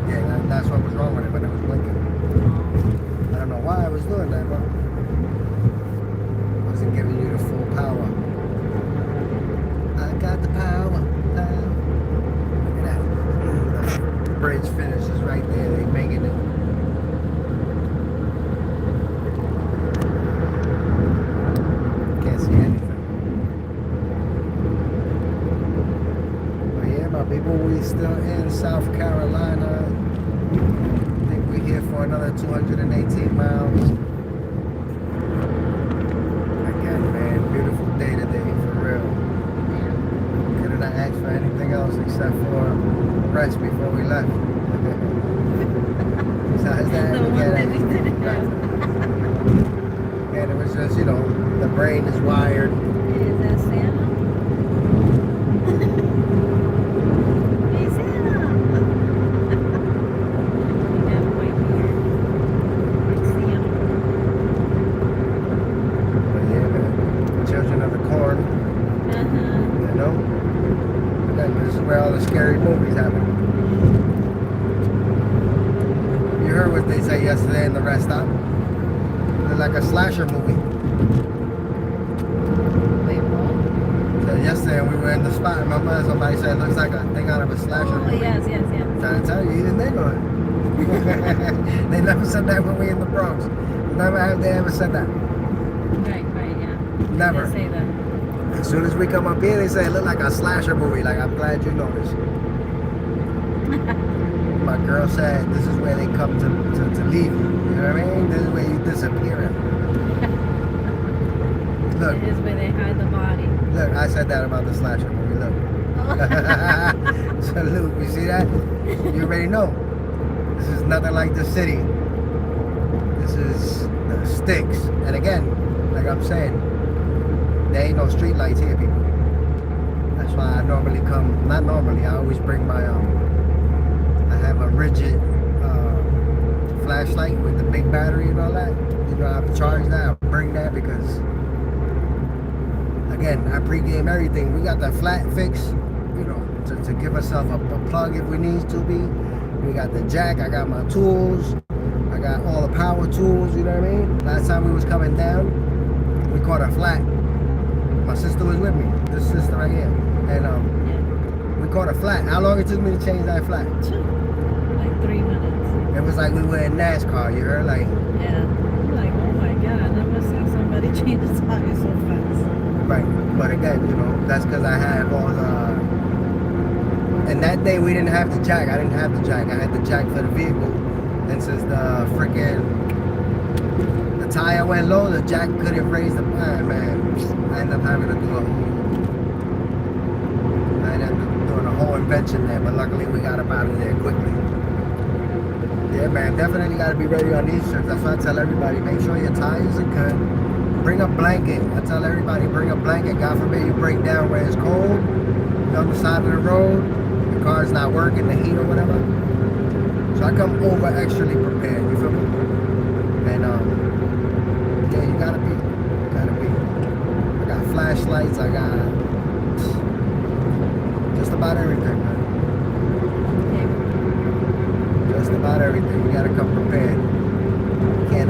Yeah, that's what was wrong with it when it was blinking. I don't know why I was doing that, but wasn't giving you the full power. I got the power. Look at that. The bridge finishes right there. They making it. Can't see anything. But yeah, my people, we still in South Carolina. I think we're here for another 218 miles. Again, man, beautiful day today, for real. Couldn't have asked for anything else except for rest before we left. Besides that, The we one got that we didn't have. and it was just, you know, the brain is wired. Is that Santa? Hey, Santa! We got white beard. Like Santa. But yeah, man, children of the corn, you know. And this is where all the scary movies happen. You heard what they say yesterday in the rest stop? It's like a slasher movie. Wait, what? So yesterday we were in the spot, and my mother, somebody said it looks like a thing out of a slasher Oh, movie. yes. Trying to tell you, you didn't think of it. They never said that when we in the Bronx. Never have they ever said that. Right, yeah. Never. They say that. As soon as we come up here, they say it look like a slasher movie. Like, I'm glad you noticed. My girl said this is where they come to leave you. You know what I mean? This is where you disappear at. Look, It is where they hide the body. look, I said that about the slasher movie. Look. So Luke, you see that? You already know. This is nothing like the city. This is the sticks. And again, like I'm saying, there ain't no street lights here, people. That's why I normally come, not normally, I always bring my, I have a rigid flashlight with the big battery and all that. You know, I've charged that, I bring that because, again, I pregame everything. We got the flat fix, you know, to give ourselves a plug if we need to be. We got the jack, I got my tools, I got all the power tools, you know what I mean? Last time we was coming down, we caught a flat. My sister was with me, this sister right here. And we caught a flat. How long it took me to change that flat? Like 3 minutes. It was like we were in NASCAR, you heard? Like, Yeah. I'm like, oh my God, I never seen somebody change the tire so fast. right. But again, you know, that's because I have all the... And that day we didn't have the jack. I didn't have the jack. I had the jack for the vehicle. And since the tire went low, the jack couldn't raise the man. I ended up having to do doing a whole invention there, but luckily we got up out of there quickly. Yeah, man, definitely got to be ready on these trips. That's why I tell everybody, make sure your tires are good. Bring a blanket. I tell everybody, bring a blanket. God forbid you break down where it's cold, on the side of the road, the car's not working, the heat or whatever. So I come over extrally prepared, you feel me? And yeah, you gotta be. I got flashlights, I got just about everything, man. Just about everything. You gotta come prepared. Can't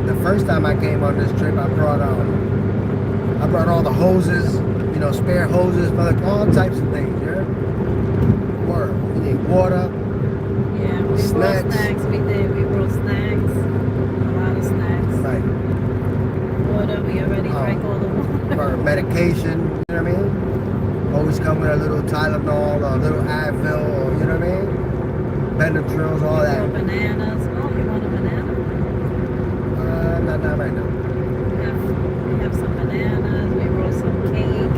the first time I came on this trip I brought all the hoses, you know, spare hoses for like all types of things, you heard? Word. You need water. Yeah, we Snacks. brought snacks. We did. We brought snacks. A lot of snacks. Right. Water. We already drank all the water. For medication, you know what I mean? Always come with a little Tylenol or a little Advil or, you know what I mean? Benadryls, all Or that. bananas. Oh, you want a banana? not right now. We have some bananas. We rolled some cake.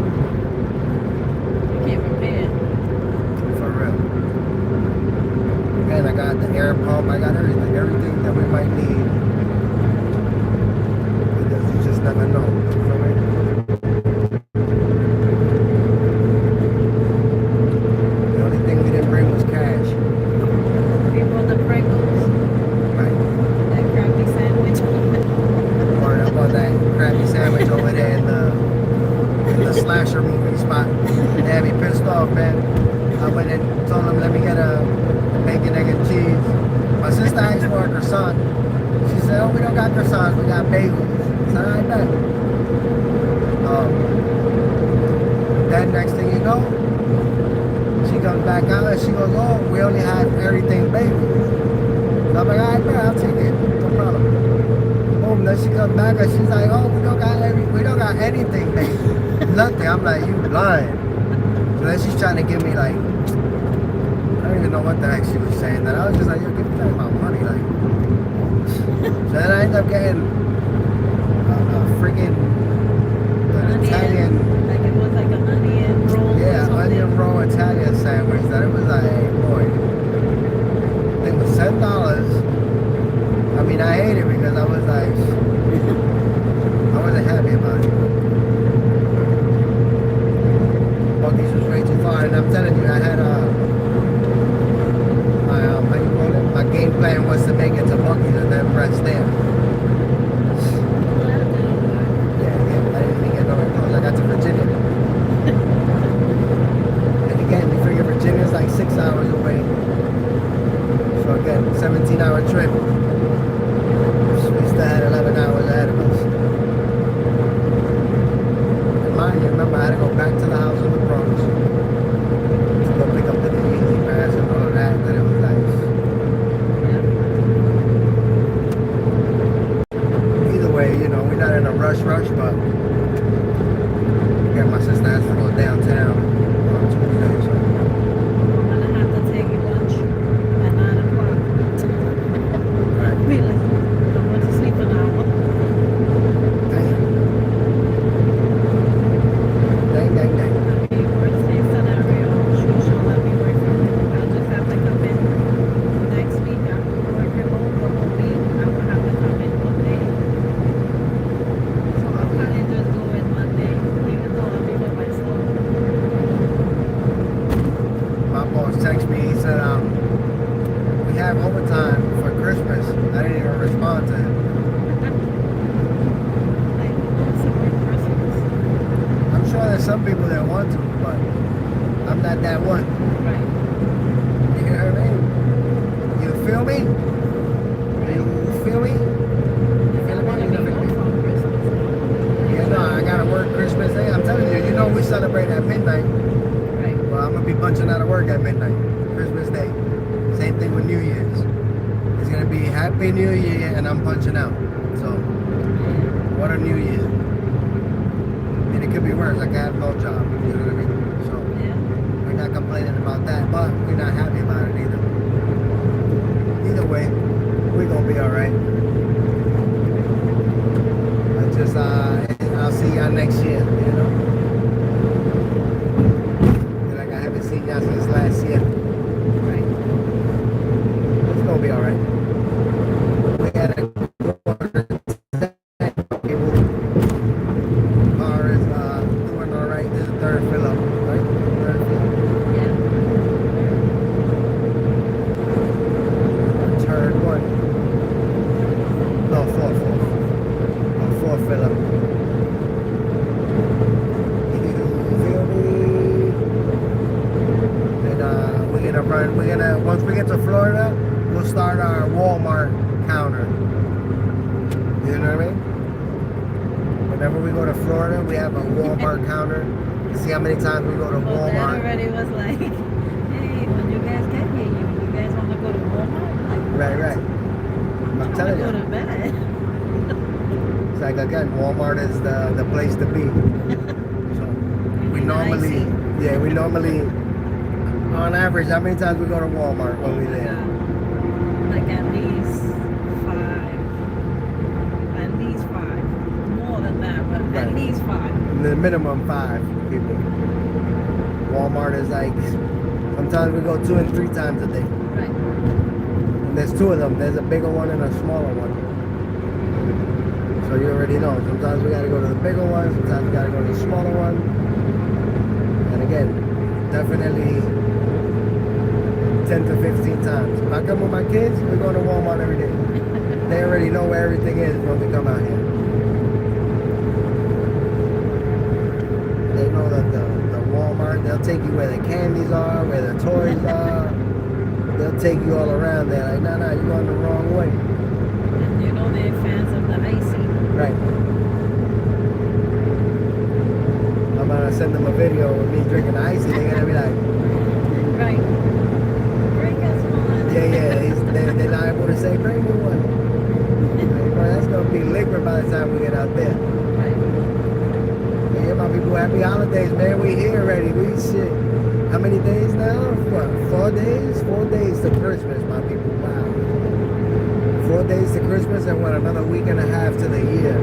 We came prepared. For real. And I got the air pump. I got everything. Everything that we might need. Because you just never know. For real. The only thing we didn't bring was cash. We rolled the Pringles. Right. That crappy sandwich. Or up on that crappy sandwich over there in the slasher movie spot. They had me pissed off, man. I went and told them, let me get a bacon, egg, and cheese. My sister asked for a croissant. She said, oh, we don't got croissants, we got bagels. I said, I bet. Then next thing you know, she comes back out and she goes, oh, we only have everything bagels. So I'm like, all right, man, I'll take it. No problem. Boom, then she comes back and she's like, oh, we don't got anything bagels. Nothing. I'm like, you lying. So then she's trying to give me like, I don't even know what the heck she was saying. Then I was just like, yo, give me my money, like. So then I ended up getting a freaking Italian. Like it was like an onion roll. Yeah, onion roll Italian sandwich. That it was like, boy, I think it was $10. I mean, I hate it because I was like, I wasn't happy about it. Buc-ee's was way too far, and I'm telling you, I had my how you call it? My game plan was to make it to Buc-ee's and then rest there. Yeah, I didn't even get nowhere close. I got to Virginia. And again, you figure Virginia's like 6 hours away. So again, 17-hour trip. We still had 11 hours ahead of us. And mind you, remember, I had to go back to the house in the Bronx to go pick up the Easy Pass and all of that. That it was nice. Either way, you know, we're not in a rush, but yeah, my sister has to go downtown on Tuesday, so. I'm gonna have to take lunch at 9 o'clock. Right. Be like, I'm going to sleep an hour. Dang. I mean, worst case scenario, she'll let me work from home. I'll just have to come in next week. I will work remote the whole week. I will have to come in Monday. So I'll probably just go in Monday, even though I'll be by myself. My boss texted me, he said, we have overtime for Christmas. I didn't even respond to him. Like, it's a work Christmas. I'm sure there's some people that want to, but I'm not that one. Right. You hear me? You feel me? You feel me? You feel I want to me? be You feel me? off on Christmas. Yeah, no, I gotta work Christmas Day. I'm telling you, you know we celebrate at midnight. Right. Well, I'm gonna be punching out of work at midnight, Christmas Day. Same thing with New Year's. It's gonna be Happy New Year and I'm punching out. So, what a New Year. And it could be worse, like I have no job, you know what I mean? So, Yeah. we're not complaining about that, but we're not happy about it either. Either way, we're gonna be alright. I just, I'll see y'all next year, you know? Like I haven't seen y'all since last year. Right. It's gonna be alright. We had a car is doing alright. This is the third fill up, right? Third fill up. Yeah. Third one. No, fourth. Oh, fourth fill up. You feel me? And we're gonna once we get to Florida, we'll start our Walmart counter. You know what I mean? Whenever we go to Florida, we have a Walmart counter. See how many times we go to Well, Dad Walmart. already was like, hey, when you guys get here, you guys want to go to Walmart? Like, Right. I I'm want to telling go you. to bed. It's like again, Walmart is the place to be. So we normally, on average, how many times we go to Walmart when we there? Like at least the minimum 5 people. Walmart is like, sometimes we go 2 and 3 times a day. Right. And there's 2 of them. There's a bigger one and a smaller one. So you already know. Sometimes we gotta go to the bigger one. Sometimes we gotta go to the smaller one. And again, definitely 10 to 15 times. If I come with my kids, we're going to Walmart every day. They already know where everything is when we come out here. They know that the Walmart, they'll take you where the candies are, where the toys are. They'll take you all around there. Like, nah, you're going the wrong way. And you know they're fans of the icy. Right. I'm going to send them a video of me drinking icy. They're going to be like, Right. Bring us one. they're liable to say, bring me one. Like, bro, that's going to be liquid by the time we get out there. Right. Yeah, my people, happy holidays, man. We here already. We shit. How many days now? What? 4 days? 4 days to Christmas, my people. Wow. 4 days to Christmas and what? Another week and a half to the year.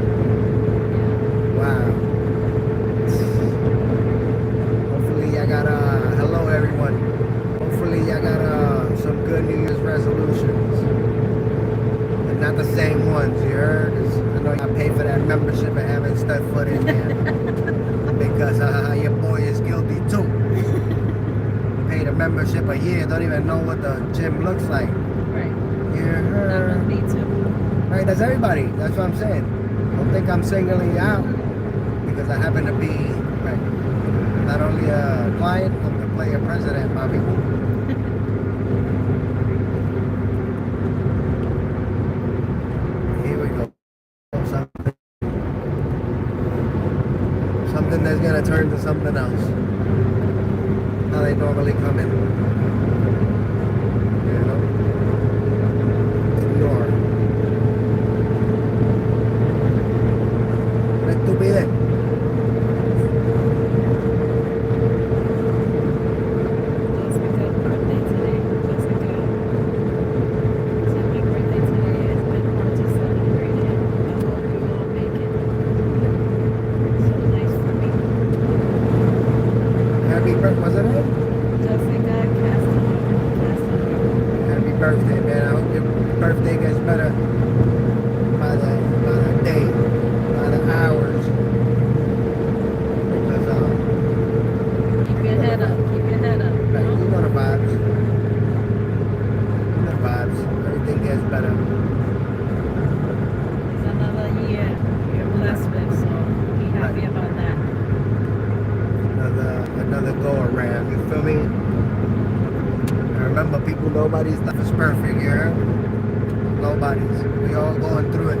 Wow. Hopefully, I got hello everyone. Hopefully, I got some good New Year's resolutions. And not the same ones, you heard? 'Cause I know I pay for that membership and haven't stepped foot in there. Because your boy is guilty too. Paid a membership a year, don't even know what the gym looks like. Right. You That heard? was me too. Right, that's everybody. That's what I'm saying. Don't think I'm singling you out because I happen to be not only a client, I'm the player president, my people. Here we go. Something that's gonna turn to something else. How they normally come in. You know? Ignore. Una estupidez. Jessica's birthday today. Jessica said my birthday today has been hard to celebrate it. I hope you all make it so nice for me. Happy birthday, wasn't it? Jessica Castellano. Happy birthday, man. I hope your birthday gets better by the day, by the hours. Because Keep your head up. Keep your head up. right, you know the vibes. The vibes. Everything gets better. It's another year you're blessed with, so be happy about that. Another go around. You feel me? And remember, people, nobody's life is perfect, you heard? Nobody's. We all going through it.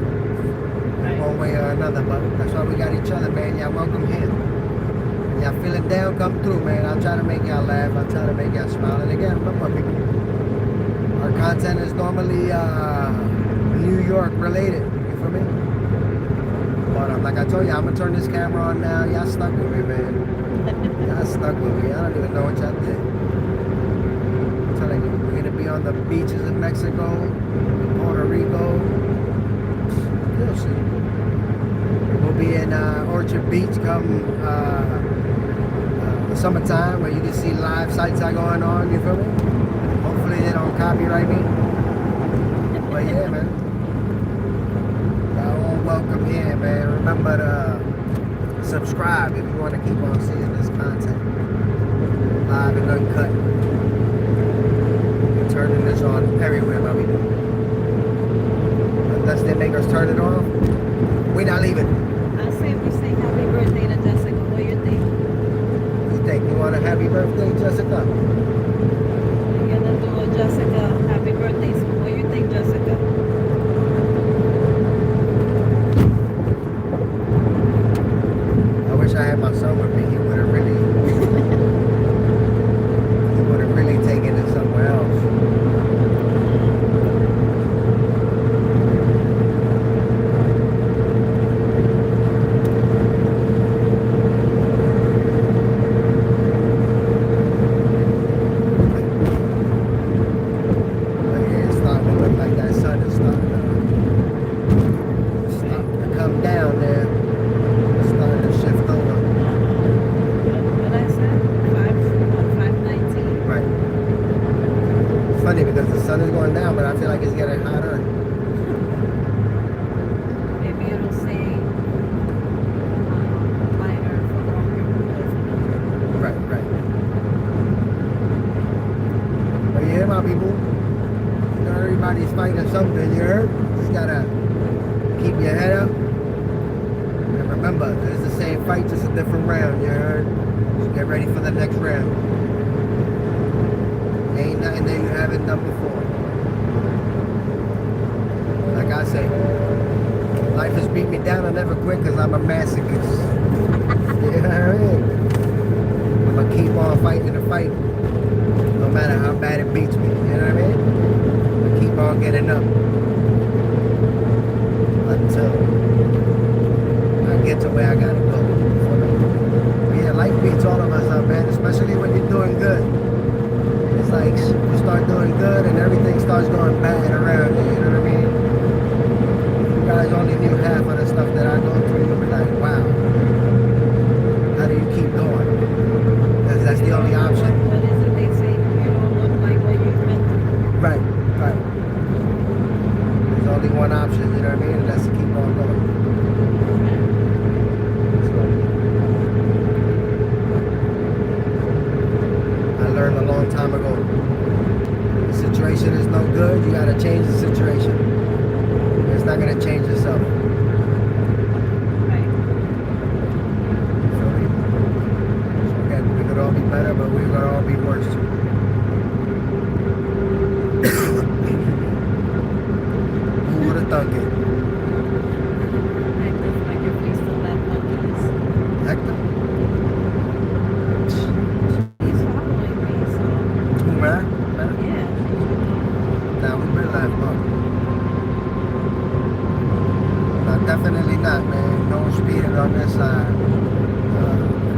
One way or another, but that's why we got each other, man. Y'all welcome here. When y'all feeling down, come through, man. I'll try to make y'all laugh. I'll try to make y'all smile. And again, remember, people, our content is normally New York related. You feel me? But like I told you, I'm gonna turn this camera on now. Y'all stuck with me, man. Y'all stuck with me. I don't even know what y'all did. I'm telling you, we're gonna be on the beaches in Mexico, Puerto Rico. You'll see. We'll be in Orchard Beach come the summertime where you can see live sights are going on, you feel me? Hopefully they don't copyright me. But yeah, man. Y'all all welcome here, man. Remember to subscribe if you want to keep on seeing this content. Live and uncut. We're turning this on everywhere, my people. Unless they make us turn it off, we're not leaving. I say we say happy birthday to Jessica. What do you think? You think you want a happy birthday, Jessica? We're gonna do a Jessica happy birthday. So what do you think, Jessica? I wish I had my son with me. He would have really, taken it somewhere else. But yeah, it's starting to look like that sun is starting to come down there. It's starting to shift over. Remember, it's the same fight, just a different round, you heard? So get ready for the next round. Ain't nothing that you haven't done before. Like I say, life has beat me down. I never quit because I'm a masochist. You know what I mean? I'm going to keep on fighting the fight, no matter how bad it beats me. You know what I mean? I'm going to keep on getting up until I get to where I got to go. Yeah, life beats all of us up, man, especially when you're doing good. It's like you start doing good and everything starts going bad around you, you know what I mean? You guys only knew half of the stuff that I go through. You'll be like, wow, how do you keep going? Because that's the only option. What is it they say? You don't look like what you've been through. Right, right. There's only one option, you know what I mean? And that's to keep on going. I learned a long time ago. The situation is no good, you gotta change the situation. It's not gonna change itself. Right. So again, we could all be better, but we could all be worse too. Who would have thunk it? Like this, like your face to let monkeys. Hector? He's following me, so Who, man? yeah. Now we been live, bro. No, definitely not, man. No speeding on this side.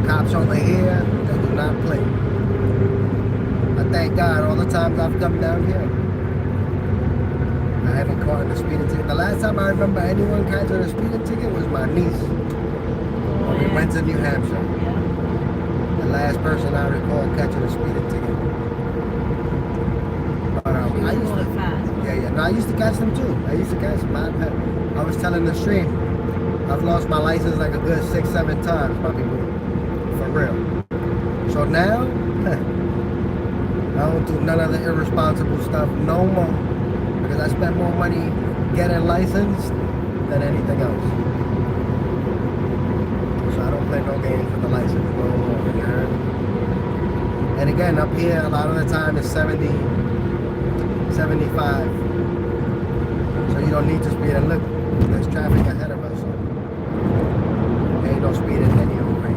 Cops over here, they do not play. I thank God all the times I've come down here. I haven't caught a speeding ticket. The last time I remember anyone catching a speeding ticket was my niece. When we went to New Hampshire. Yeah. The last person I recall catching a speeding ticket. But I used to. Going fast. Yeah. No, I used to catch them too. I used to catch them. I was telling the stream, I've lost my license like a good 6-7 times, my people. For real. So now, I don't do none of the irresponsible stuff no more. Because I spend more money getting licensed than anything else. So I don't play no games with the license no more. You heard? And again, up here, a lot of the time it's 70, 75. So you don't need to speed. And look, there's traffic ahead of us. So there ain't no speeding any old way.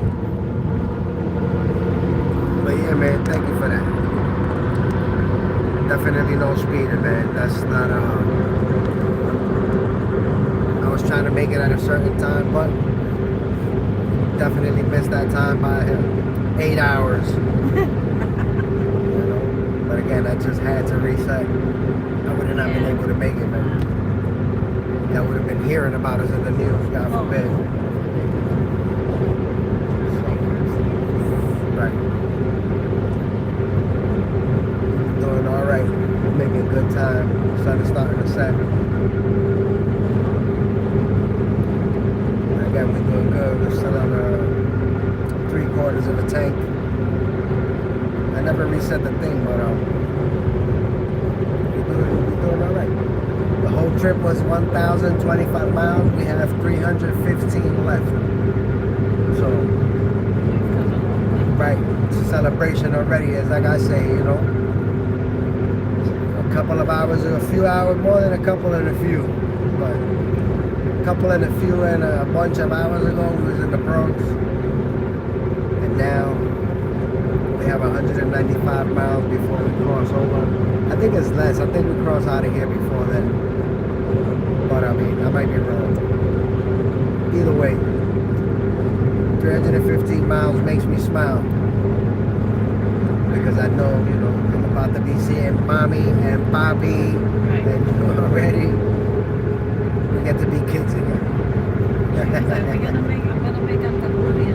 But yeah, man, thank you for that. Definitely no speeding, man. That's not, I was trying to make it at a certain time, but definitely missed that time by 8 hours. You know? But again, I just had to reset. I would have not been able to make it, man. Y'all would have been hearing about us in the news, God forbid. Right. Doing all right. We're making good time. Sun is starting to set. Again, we're doing good. We're still on 3/4 of a tank. I never reset the thing, but we're doing all right. The whole trip was 1,025 miles. We have 315 left. So, right, it's a celebration already. As like I say, you know, a couple of hours, a few hours, more than a couple and a few. But a couple and a few and a bunch of hours ago, we was in the Bronx. And now we have 195 miles before we cross over. I think it's less. I think we cross out of here before then. But I mean, I might be wrong. Either way, 315 miles makes me smile. Because I know, you know, I'm about to be seeing mommy and Bobby. Right. And you know, already, we get to be kids again. I'm gonna make up the money.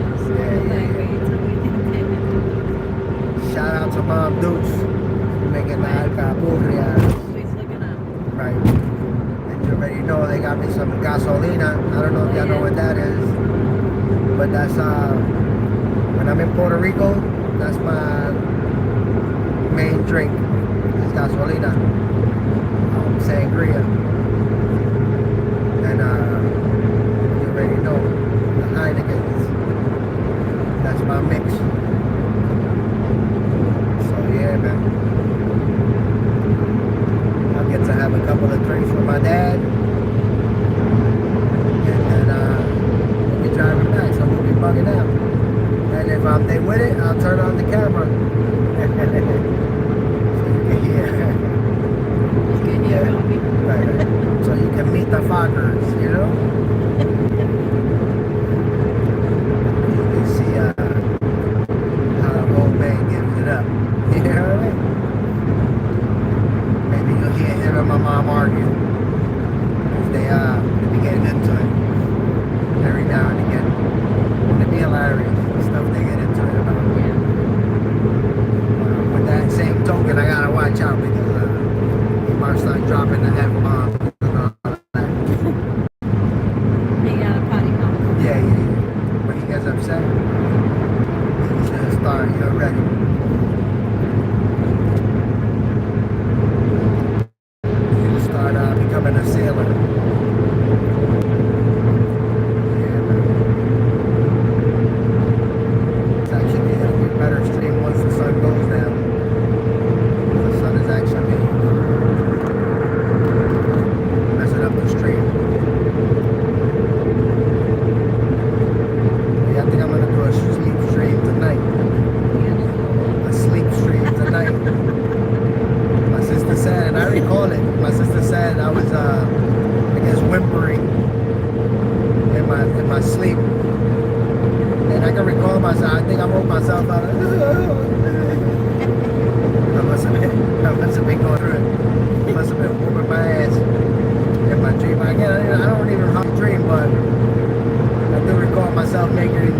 So Shout out to Mom Dukes for making the alcapurria. always looking up. Right. And you already know they got me some gasolina. I don't know if y'all know what that is. But that's when I'm in Puerto Rico, that's my main drink. It's gasolina. Sangria. And you already know the high get with it, I'll turn on the camera. Yeah. You can hear me. Right. So you can meet the fuckers, you know? You can see how the old man gives it up. You know what I mean? Maybe you'll hear him and my mom argue. If they be getting into it every now and again. It'd be hilarious, the stuff they get into it about. Yeah. With that same token, I gotta watch out because he might start dropping the F-bombs and all that. He got a potty mouth. Yeah. When he gets upset, he's gonna start, you're ready. He'll start becoming a sailor. Yeah, man. It's actually it'll be a better stream once the sun goes down. The sun is actually messing up the stream. Yeah, I think I'm gonna do a sleep stream tonight. A sleep stream tonight. My sister said, and I recall it. My sister said I was, I guess, whimpering in my sleep, and I can recall myself. I think I woke myself out. I must have been going through it. I must have been whooping my ass in my dream. Again, I don't even have a dream, but I do recall myself making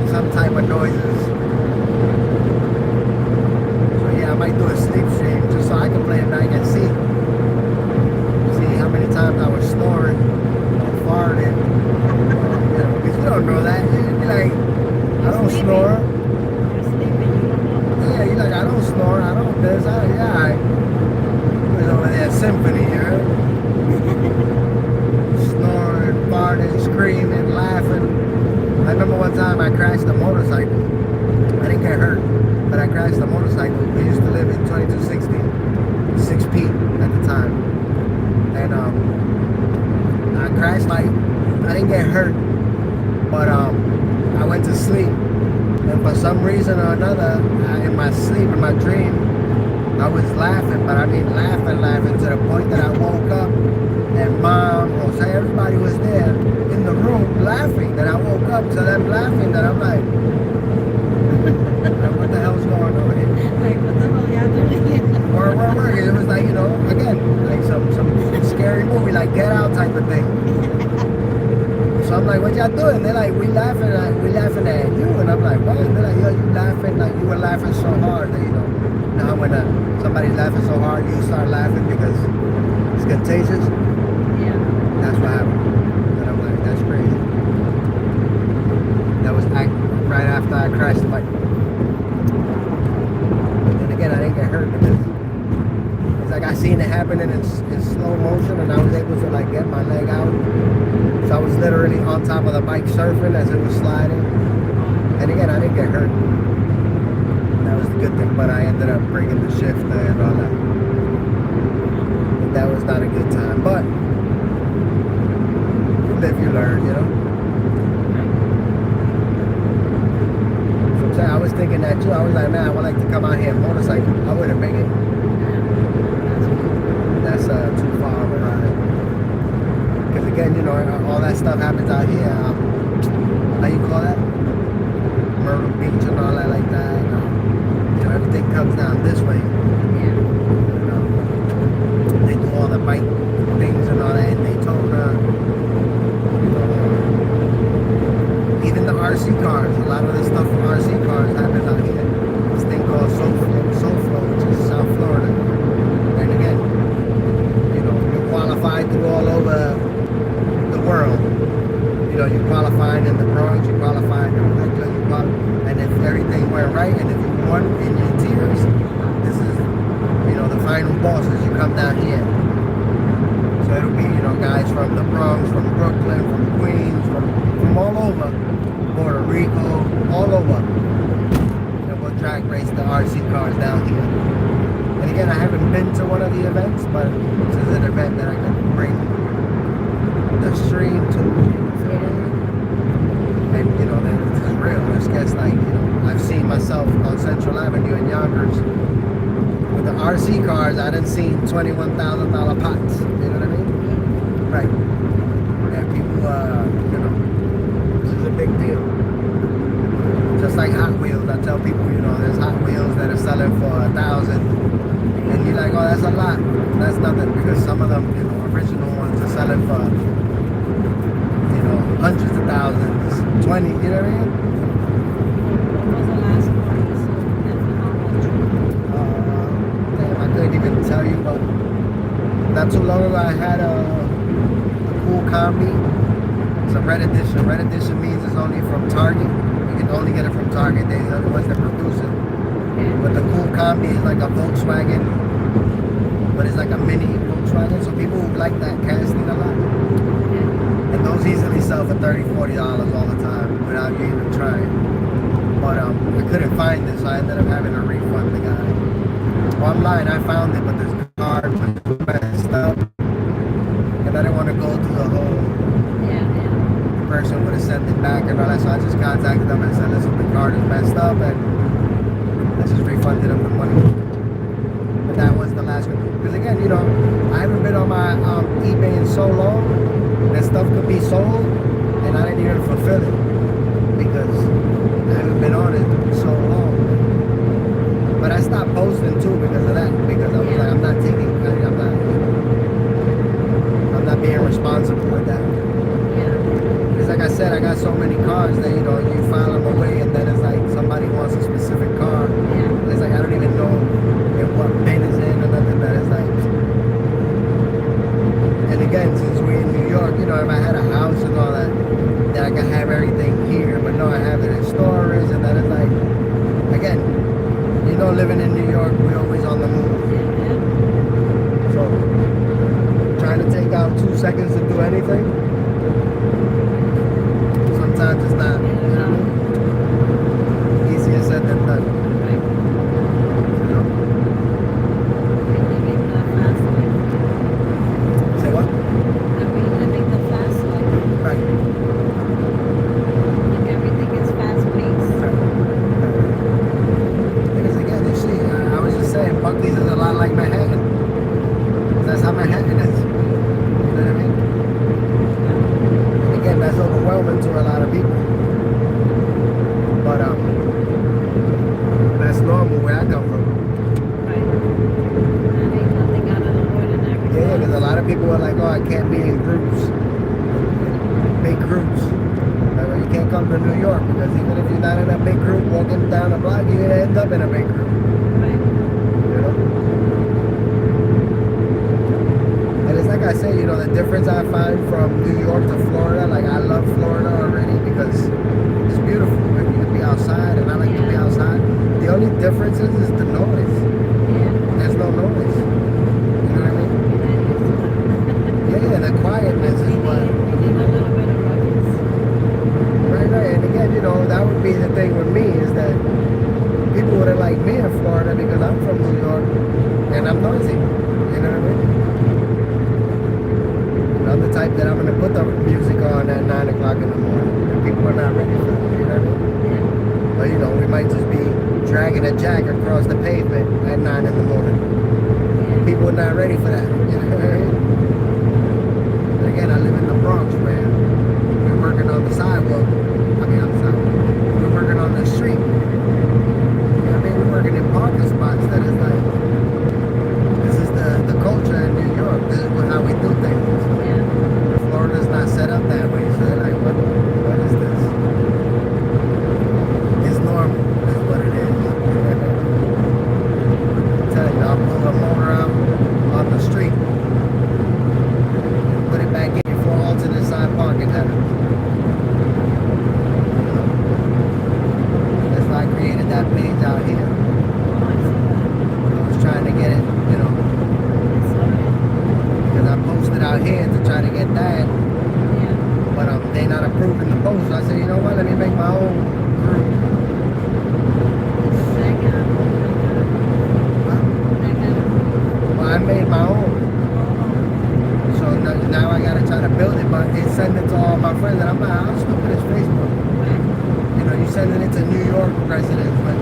some type of noises. So yeah, I might do a sleep stream just so I can play it back and see how many times I was snoring or farting. You know, because you don't know that. You'd be like, I don't snore. You're sleeping. You don't know. Yeah, you're like, I don't snore. I don't this. I was over there symphony, you heard? Snoring, farting, screaming, laughing. I remember one time I crashed a motorcycle. I didn't get hurt, but I crashed a motorcycle. We used to live in 2260, 6P at the time. And I crashed, like, I didn't get hurt, but I went to sleep. And for some reason or another, in my sleep, in my dream, I was laughing, but I mean laughing to the point that I woke up and Mom, Jose, everybody was there in the room laughing. That I woke up to them laughing. That I'm like, what the hell's going on here? Like, what the hell y'all doing here? Word. It was like, you know, again, like some scary movie, like Get Out type of thing. So I'm like, what y'all doing? They're like, we laughing at you. And I'm like, what? They're like, yo, you laughing, like you were laughing so hard that, you know when somebody's laughing so hard, you start laughing because it's contagious. Yeah. That's what happened. And I'm like, that's crazy. That was right after I crashed the bike. And again, I didn't get hurt because it's like I seen it happening in slow motion, and I was able to like get my leg out. So I was literally on top of the bike surfing as it was sliding. And again, I didn't get hurt. That was the good thing, but I ended up breaking the shifter and all that. And that was not a good time, but you live, you learn, you know? So I'm saying, I was thinking that too. I was like, man, I would like to come out here on a motorcycle. I wouldn't make it. That's too far of a ride. Because again, you know, all that stuff happens out here. How you call that? Myrtle Beach and all that like that. You know, everything comes down this way. Yeah. You know, they do all the bike things and all that in Daytona. You know, even the RC cars. A lot of the stuff from RC cars happens out here. This thing called SoFlo, which is South Florida. And again, you know, you qualify through all over the world. You know, you qualified in the Bronx, you qualified in Brooklyn, and if everything went right, and if you won in your tiers, this is, you know, the final bosses. You come down here. So it'll be, you know, guys from the Bronx, from Brooklyn, from Queens, from all over, Puerto Rico, all over. And we'll drag race the RC cars down here. And again, I haven't been to one of the events, but this is an event that I can bring the stream to. And you know, this is real. It's just like, you know, I've seen my myself on Central Avenue in Yonkers with the RC cars. I done seen $21,000 pots. You know what I mean? Right. And people, you know, this is a big deal. Just like Hot Wheels, I tell people, you know, there's Hot Wheels that are selling for $1,000, and you're like, oh, that's a lot. That's nothing, because some of them, you know, original ones are selling for, you know, hundreds of thousands, 20, you know what I mean? What was the last car you sold? And for how much? Damn, I couldn't even tell you, but not too long ago I had a cool combi. It's a red edition. Red edition means it's only from Target. You can only get it from Target. They're the ones that produce it. But the cool combi is like a Volkswagen, but it's like a mini Volkswagen. So people like that casting a lot. And those easily sell for $30, $40 all the time without you even trying. But I couldn't find it, so I ended up having to refund the guy. Online I found it, but this card was messed up. And I didn't want to go through the whole person would have sent it back and all that, so I just contacted them and said, listen, the card is messed up, and I just refunded them the money. But that was the last one. Because again, you know, I haven't been on my eBay in so long that stuff could be sold and I didn't even fulfill it because I haven't been on it so long. But I stopped posting too because of that, because I was like, I'm not being responsible with that. Because like I said, I got so many cars that, you know, you file them away and then it's like somebody wants a specific car. And it's like, I don't even know if what bin is in or nothing, that is like. And again, since we're in New York, you know, if I had a house and all that, then I can have everything here. But no, I have it in storage, and that is like, again, you know, living in New York, we're always on the move. So, trying to take out 2 seconds to do anything, sometimes it's not, you know, easier said than done. You know? Say what? Living the fast life. Right. Like everything is fast paced. Because again, you see, I was just saying, Buckley's is a lot like Manhattan. That's how Manhattan is. You know what I mean? And again, that's overwhelming to a lot of people. But that's normal where I come from. Right. That ain't nothing out of the ordinary. Yeah, because a lot of people are like, oh, I can't be in groups. Big groups. Like, well, you can't come to New York because even if you're not in a big group walking down the block, you're going to end up in a big group. Right. You know? And it's like I say, you know, the difference I find from New York to Florida, like I love Florida already because it's beautiful. Like, you can be outside and I like to be outside. The only difference is the noise. There's no noise. You know what I mean? Yeah, the quietness is what. We need a little bit of ruckus. Right. And again, you know, that would be the thing with me is that people wouldn't like me in Florida because I'm from New York and I'm noisy. You know what I mean? And I'm the type that I'm going to put the music on at 9 o'clock in the morning. And people are not ready for that. You know what I mean? But, you know, we might just be dragging a jack across the pavement at 9 in the morning. People are not ready for that. You know what I mean? But again, I live in the Bronx where we're working on the sidewalk. I mean, on the sidewalk. We're working on the street. You know what I mean? We're working in parking spots that is like, this is the culture in New York. This is how we do things. Florida's not set up that way. So they're like, what is this? It's normal. That's what it is. I'm telling you, I'll pull a motor out on the street, put it back in before alternate side parking happens. That's why I created that page out here. I was trying to get it, you know, because I posted out here to try to get that, but they not approving the post. So I said, you know what, let me make my own group. Well, I made my own. So now I gotta try to build it, but it's send it to all my friends, and I'm like, how stupid is Facebook? You know, you sending it to New York residents, but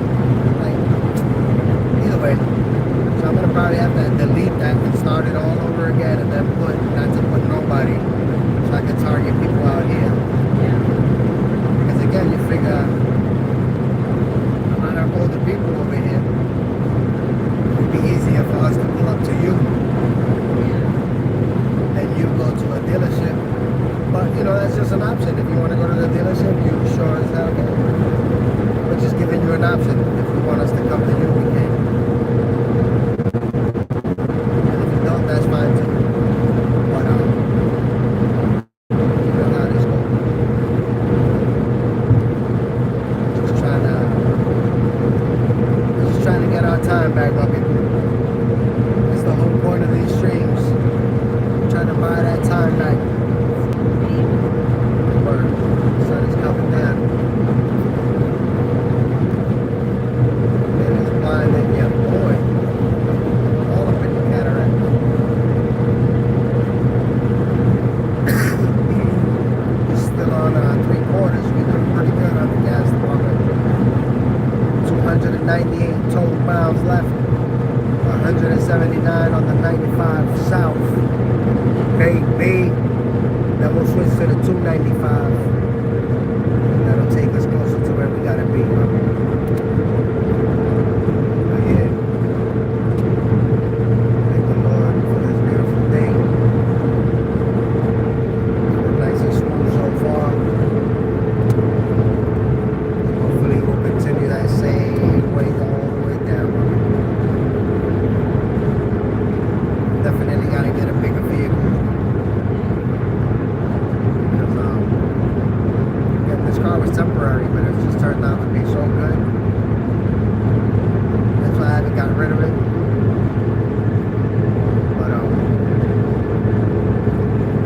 quit. So I'm gonna probably have to delete that and start it all over again, and then not to put nobody, so I can target people out here. Yeah. Because again, you figure a lot of older people over here. It'd be easier for us to pull up to you Yeah. than you go to a dealership. But you know, that's just an option. If you want to go to the dealership, you sure as hell can. We're just giving you an option. If you want us to come to you, we can. And if you don't, that's fine too. But you know how this goes. Just trying to get our time back, my people. That's the whole point of these streams. Trying to buy that time back. Word. The sun is coming down. It is blinding, yeah, boy. All up in the cataract. Still on 3/4. We're doing pretty good on the gas department. 298 total miles left. 179 on the 95 south. Baby. Then we'll switch to the 295. And that'll take us closer to where we gotta be. But yeah. Thank the Lord for this beautiful day. It's been nice and smooth so far. Hopefully we'll continue that same way all the way down. Definitely gotta get a bigger vehicle. This car was temporary, but it's just turned out to be so good. That's why I haven't gotten rid of it. But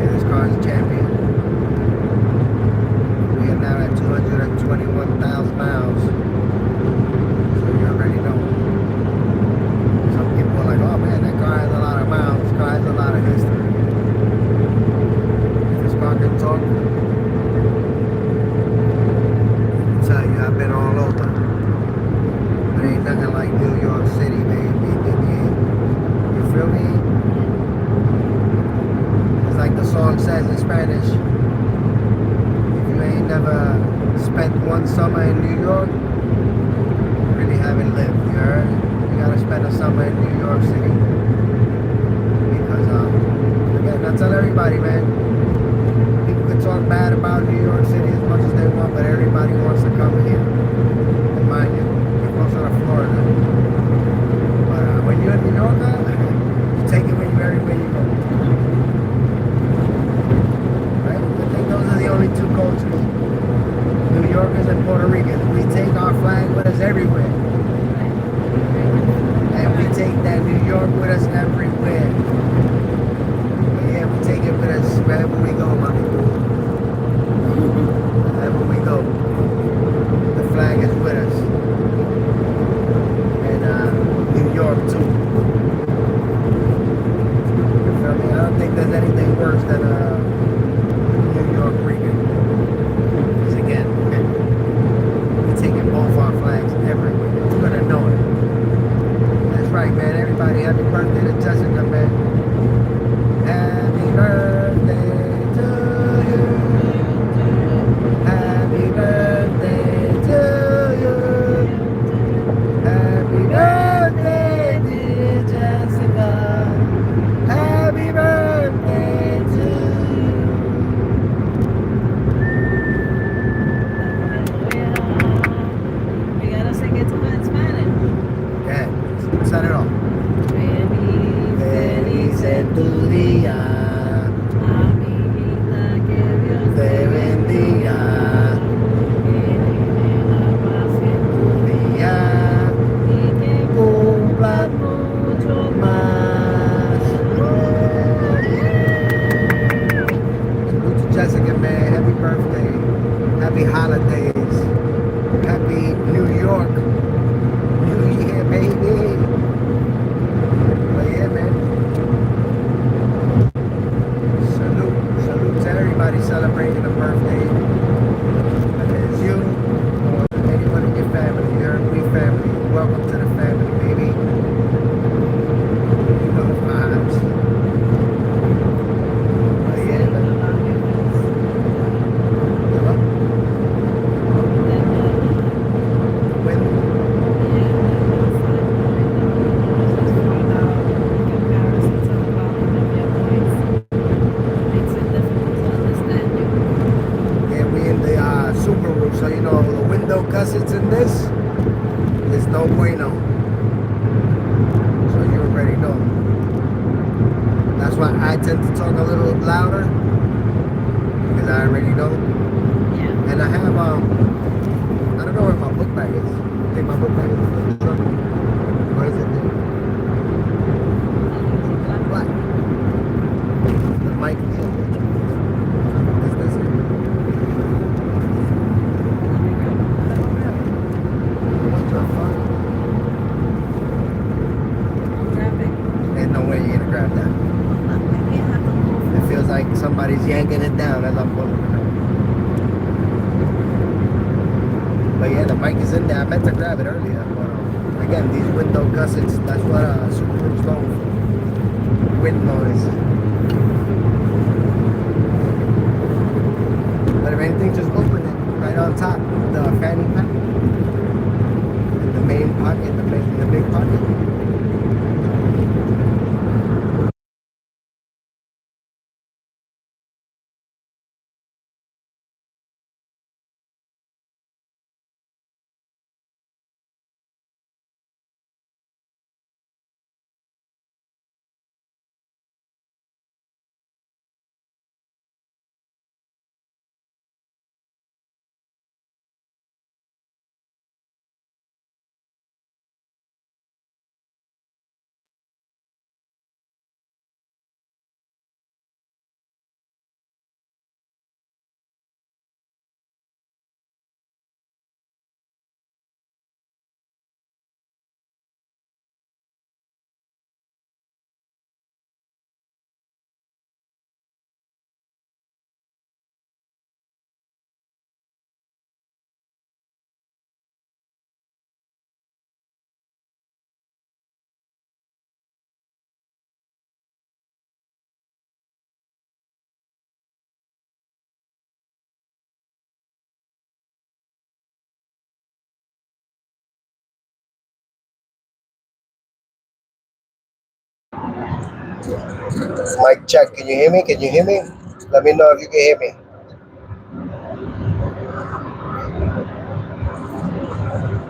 yeah, this car is a champion. We are now at 221,000 miles. So you already know. Some people are like, oh man, that car has a lot of miles. This car has a lot of history. If this car can talk, tell you I've been all over. But ain't nothing like New York City, baby. You feel me? It's like the song says in Spanish. If you ain't never spent one summer in New York, you really haven't lived, you heard? You gotta spend a summer in New York City. Because, again, I tell everybody, man, people can talk bad about New York City as much as they want, but everybody wants to come here. And mind you, you're closer to Florida. But when you're in New York, you take it with you everywhere you go. Right? I think those are the only two cultures. New Yorkers and Puerto Ricans. We take our flag with us everywhere. And we take that New York with us everywhere. But yeah, we take it with us wherever we go, my people. Wherever we go, the flag is with us. And New York too. You feel me? I don't think there's anything worse than New York Rican. Because again, window gussets in this, it's no bueno. So you already know. That's why I tend to talk a little louder, because I already know. Yeah. And I have I don't know where my book bag is. I think my book bag is in the truck. Or is it there? What? The mic here. Is this it? What the fuck? Ain't no way you're gonna grab that. It feels like somebody's yanking it down as I'm pulling it out. But yeah, the mic is in there. I meant to grab it earlier. But again, these window gussets, that's what Subaru's known for. Wind noise. But if anything, just open it right on top. The fanny pack. In the main pocket, the big pocket. Mic check. Can you hear me? Can you hear me? Let me know if you can hear me.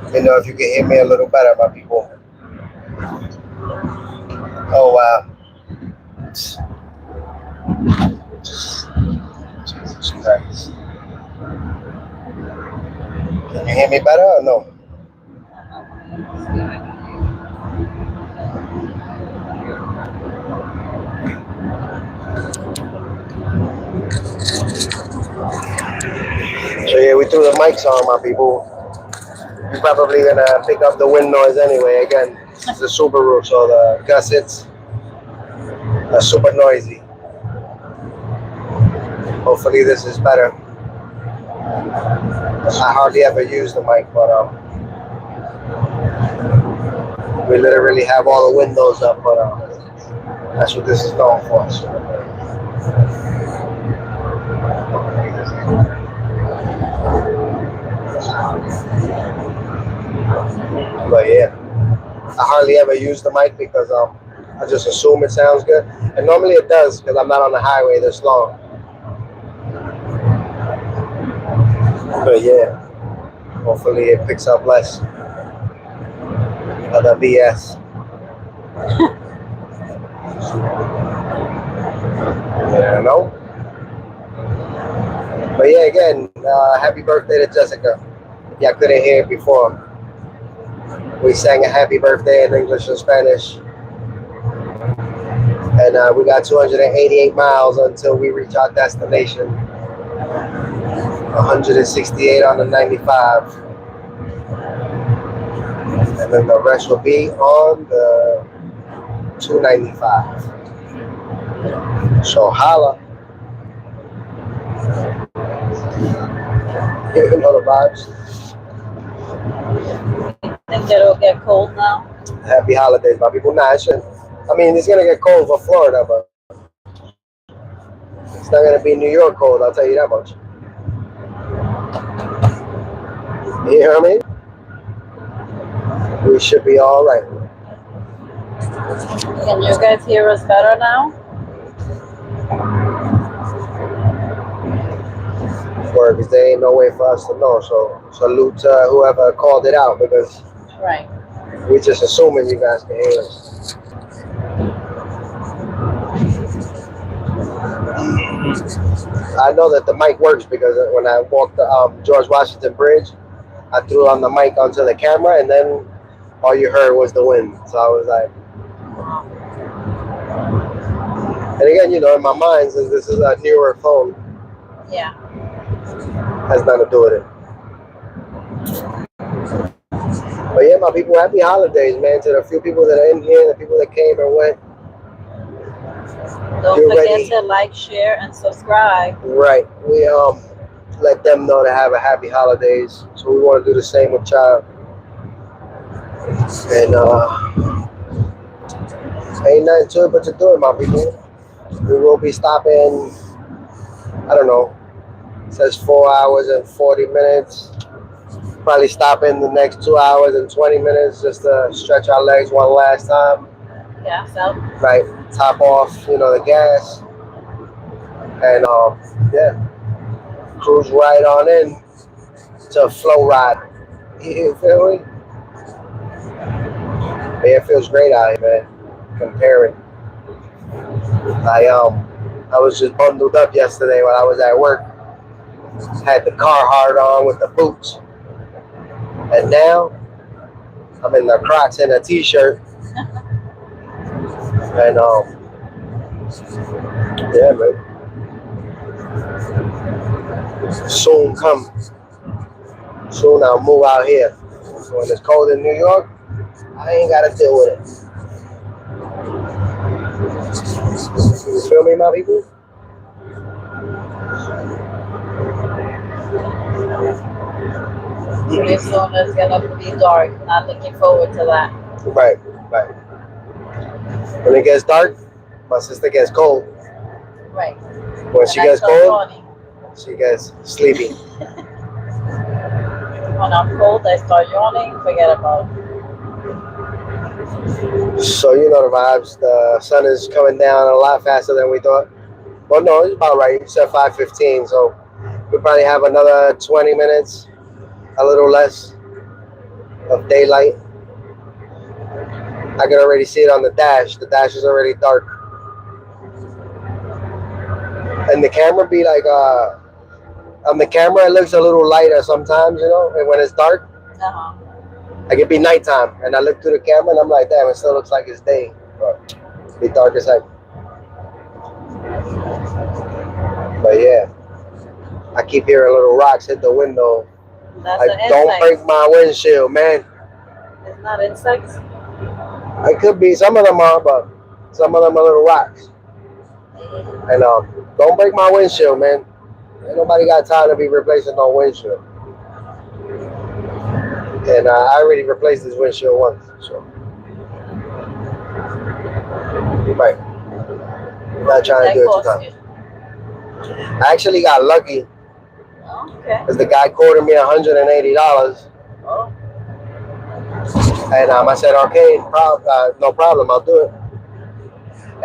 Let me know if you can hear me a little better, my people. Oh wow. Jesus Christ. Can you hear me better or no? So yeah, we threw the mics on, my people. You're probably gonna pick up the wind noise anyway. Again, this is a Subaru, so the gussets are super noisy. Hopefully this is better. I hardly ever use the mic, but we literally have all the windows up, but that's what this is known for. But yeah, I hardly ever use the mic because I just assume it sounds good, and normally it does because I'm not on the highway this long. But yeah, hopefully it picks up less of the BS. You know? But yeah, again, happy birthday to Jessica. If y'all couldn't hear it before, we sang a happy birthday in English and Spanish. And we got 288 miles until we reach our destination. 168 on the 95. And then the rest will be on the 295. So holla. You know the vibes. Think it'll get cold now? Happy holidays, my people. Nah, it shouldn't. I mean, it's gonna get cold for Florida, but it's not gonna be New York cold. I'll tell you that much. You hear me? We should be all right. Can you guys hear us better now? for because there ain't no way for us to know. So salute to whoever called it out because Right. we just assuming you guys can hear us. I know that the mic works because when I walked the George Washington Bridge, I threw on the mic onto the camera, and then all you heard was the wind. So I was like, and again, you know, in my mind, since this is a newer phone, Yeah. has nothing to do with it. But yeah, my people, happy holidays, man. To the few people that are in here, the people that came and went. Don't You're forget ready. to like, share, and subscribe. Right. We let them know to have a happy holidays. So we want to do the same with y'all. And ain't nothing to it but to do it, my people. We will be stopping, I don't know, it says 4 hours and 40 minutes. Probably stop in the next 2 hours and 20 minutes just to stretch our legs one last time. Yeah, so Right, top off, you know, the gas. And yeah, cruise right on in to Flow Ride. You feel me? Yeah, it feels great out here, man. Comparing. I was just bundled up yesterday when I was at work. Had the Carhartt on with the boots. And now I'm in the Crocs and a t-shirt. And yeah, man. Soon come. Soon I'll move out here. So when it's cold in New York, I ain't gotta deal with it. You feel me, my people? pretty soon it's gonna be dark. Not looking forward to that. Right, right. When it gets dark, my sister gets cold. Right. When she gets cold, yawning. she gets sleepy. When I'm cold, I start yawning. Forget about it. So you know the vibes. The sun is coming down a lot faster than we thought. Well, no, it's about right. You said 5:15, so we probably have another 20 minutes, a little less of daylight. I can already see it on the dash. The dash is already dark, and the camera be like on the camera it looks a little lighter sometimes, you know. And when it's dark, Uh-huh. like it be nighttime, and I look through the camera and I'm like, damn, it still looks like it's day, but it be dark as heck. But yeah, I keep hearing little rocks hit the window. That's Like, an don't insect. break my windshield, man. It's not insects. It could be, some of them are, but some of them are little rocks. And don't break my windshield, man. Ain't nobody got time to be replacing no windshield. And I already replaced this windshield once, so right. I'm not trying That to do it two costs times. you. I actually got lucky Oh, okay. because the guy quoted me $180, Oh, and I said, okay, no problem, I'll do it.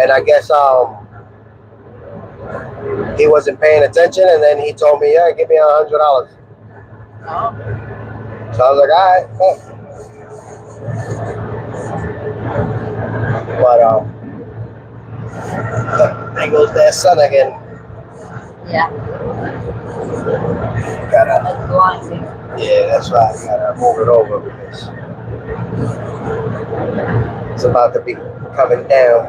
And I guess he wasn't paying attention, and then he told me, yeah, give me $100. oh. So I was like, all right, but there goes that sun again. Yeah. Gotta, It's blinding. yeah, that's right. Gotta move it over because it's about to be coming down.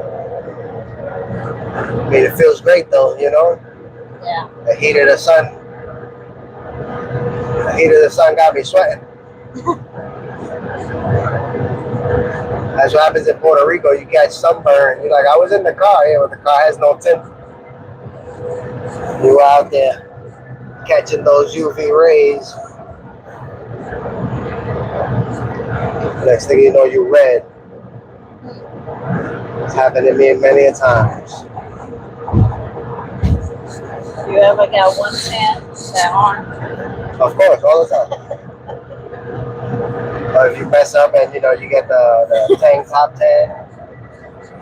I mean, it feels great though, you know. Yeah. The heat of the sun. The heat of the sun got me sweating. That's what happens in Puerto Rico. You catch sunburn. You're like, I was in the car, yeah, but the car has no tint. You out there catching those UV rays. Next thing you know, you red. It's happened to me many a times. You ever got one tan that arm? Of course, all the time. Or if you mess up and you know you get the tank top tan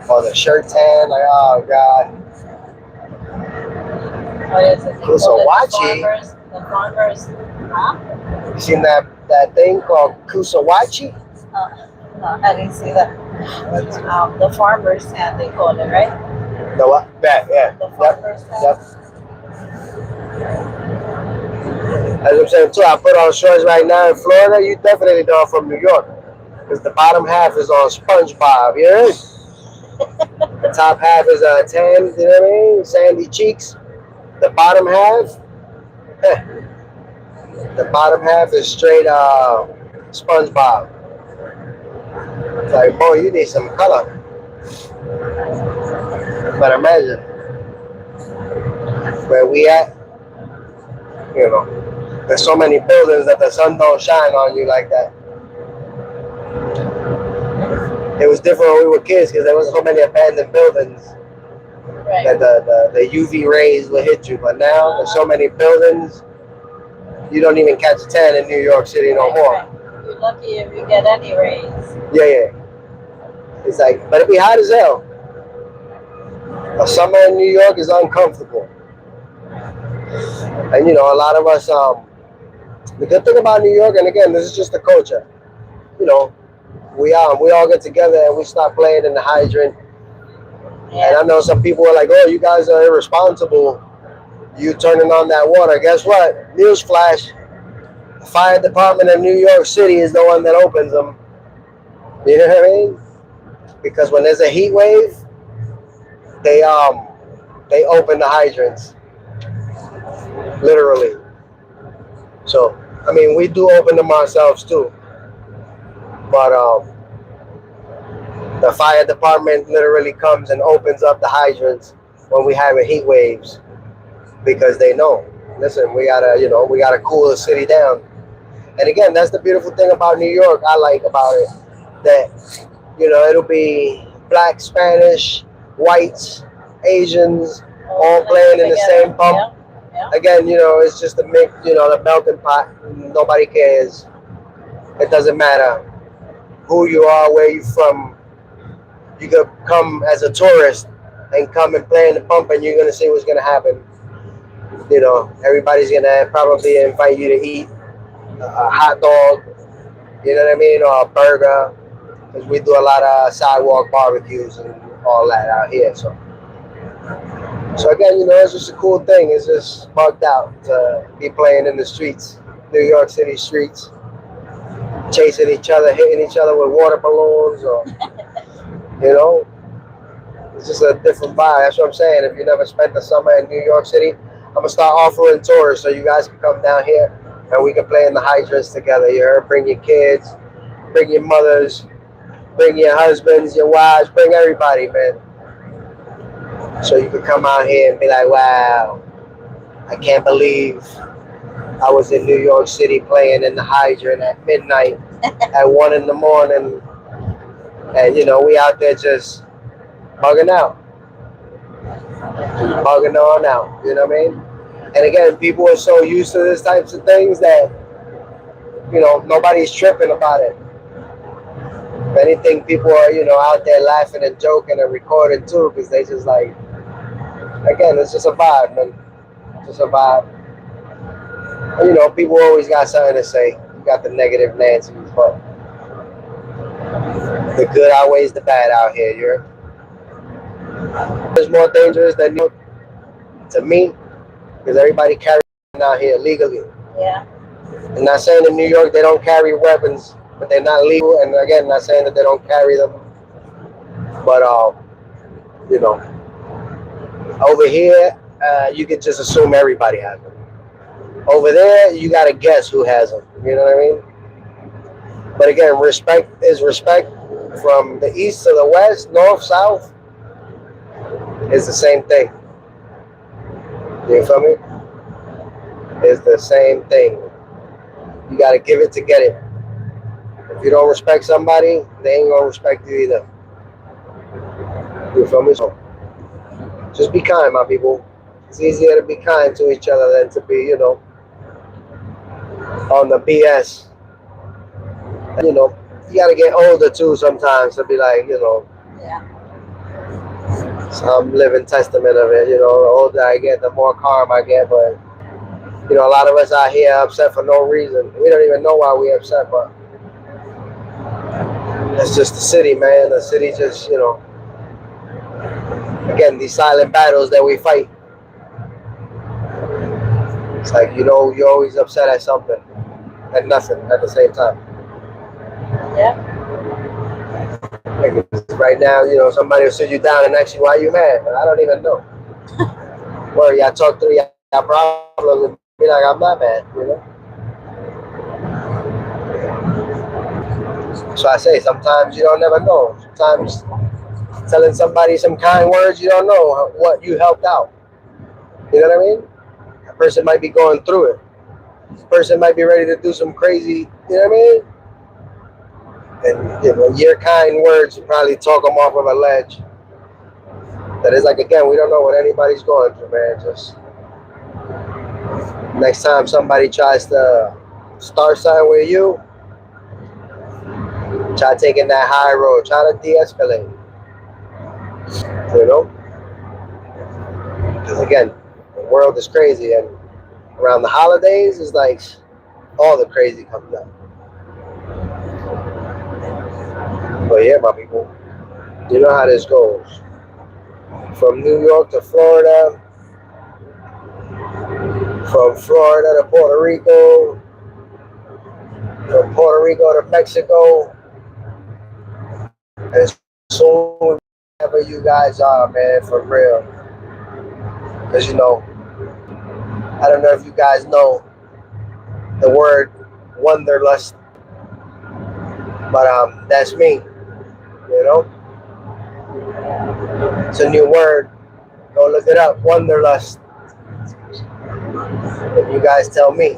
or the shirt tan, like oh god. What is it? Kusawachi. The farmers, huh? You seen that thing called kusawachi? No, I didn't see that. The farmers stand, they call it, right? The what? That, yeah. The farmers stand. As I'm saying too, I put on shorts right now in Florida. You definitely know I'm from New York. Because the bottom half is on SpongeBob, you hear it? The top half is tan, you know what I mean? Sandy cheeks. The bottom half, the bottom half is straight SpongeBob. It's like, boy, you need some color. But imagine where we at, you know, there's so many buildings that the sun don't shine on you like that. It was different when we were kids because there was so many abandoned buildings Right. that the UV rays would hit you. But now there's so many buildings, you don't even catch a tan in New York City no more. Right. You're lucky if you get any rays. Yeah. It's like, but it be hot as hell. A summer in New York is uncomfortable. And you know, a lot of us, the good thing about New York, and again, this is just the culture. You know, we all get together and we start playing in the hydrant. Yeah. And I know some people are like, "Oh, you guys are irresponsible. You turning on that water." Guess what? Newsflash: the fire department in New York City is the one that opens them. You know what I mean? Because when there's a heat wave, they open the hydrants, literally. So I mean, we do open them ourselves too, but the fire department literally comes and opens up the hydrants when we have heat waves because they know. Listen, we gotta cool the city down. And again, that's the beautiful thing about New York. I like about it that it'll be black, Spanish, whites, Asians, all playing in the same pump. Yeah. Again, it's just a mix, the melting pot. Nobody cares. It doesn't matter who you are, where you from. You could come as a tourist and come and play in the pump, and you're gonna see what's gonna happen. Everybody's gonna probably invite you to eat a hot dog. You know what I mean, or a burger, because we do a lot of sidewalk barbecues and all that out here. So again, it's just a cool thing. It's just bugged out to be playing in the streets, New York City streets, chasing each other, hitting each other with water balloons, or it's just a different vibe. That's what I'm saying. If you never spent the summer in New York City, I'm gonna start offering tours so you guys can come down here and we can play in the hydrants together. You heard? Bring your kids, bring your mothers, bring your husbands, your wives, bring everybody, man. So you can come out here and be like, wow, I can't believe I was in New York City playing in the hydrant at midnight, at 1 in the morning, and we out there just bugging out. Bugging on out, you know what I mean? And again, people are so used to these types of things that, nobody's tripping about it. If anything, people are, out there laughing and joking and recording too, because they just like, again, it's just a vibe, man. It's just a vibe. And, people always got something to say. You got the negative Nancy's, but the good outweighs the bad out here, you heard? It's more dangerous than New York to me, because everybody carries out here legally. Yeah. I'm not saying in New York they don't carry weapons, but they're not legal. And again, not saying that they don't carry them, but over here you can just assume everybody has them. Over there, you gotta guess who has them. You know what I mean? But again, respect is respect. From the east to the west, north, south, it's the same thing. You feel me? It's the same thing. You gotta give it to get it. If you don't respect somebody, they ain't gonna respect you either. You feel me? So just be kind, my people. It's easier to be kind to each other than to be, on the BS. And, you gotta get older too sometimes to be like, Yeah. some living testament of it. The older I get, the more calm I get. But, You know, a lot of us out here are upset for no reason. We don't even know why we're upset, but it's just the city, man. The city just, you know, again, these silent battles that we fight. It's like, you know, you're always upset at something and nothing at the same time. Yeah. Like right now, you know, somebody will sit you down and ask you why you mad. I don't even know. Well, y'all talk through your problems and be like, I'm not mad, you know? So I say, sometimes you don't never know. Sometimes telling somebody some kind words, you don't know what you helped out. You know what I mean? A person might be going through it. A person might be ready to do some crazy, you know what I mean? And, you know, your kind words will probably talk them off of a ledge. That is like, again, we don't know what anybody's going through, man. Just next time somebody tries to start something with you, try taking that high road. Try to de-escalate. You know? Because again, the world is crazy, and around the holidays is like all the crazy comes out. But yeah, my people, you know how this goes. From New York to Florida, from Florida to Puerto Rico, from Puerto Rico to Mexico, and soon wherever you guys are, man, for real. Because you know, I don't know if you guys know the word wanderlust, but that's me. You know, it's a new word. Go look it up, wanderlust. And you guys tell me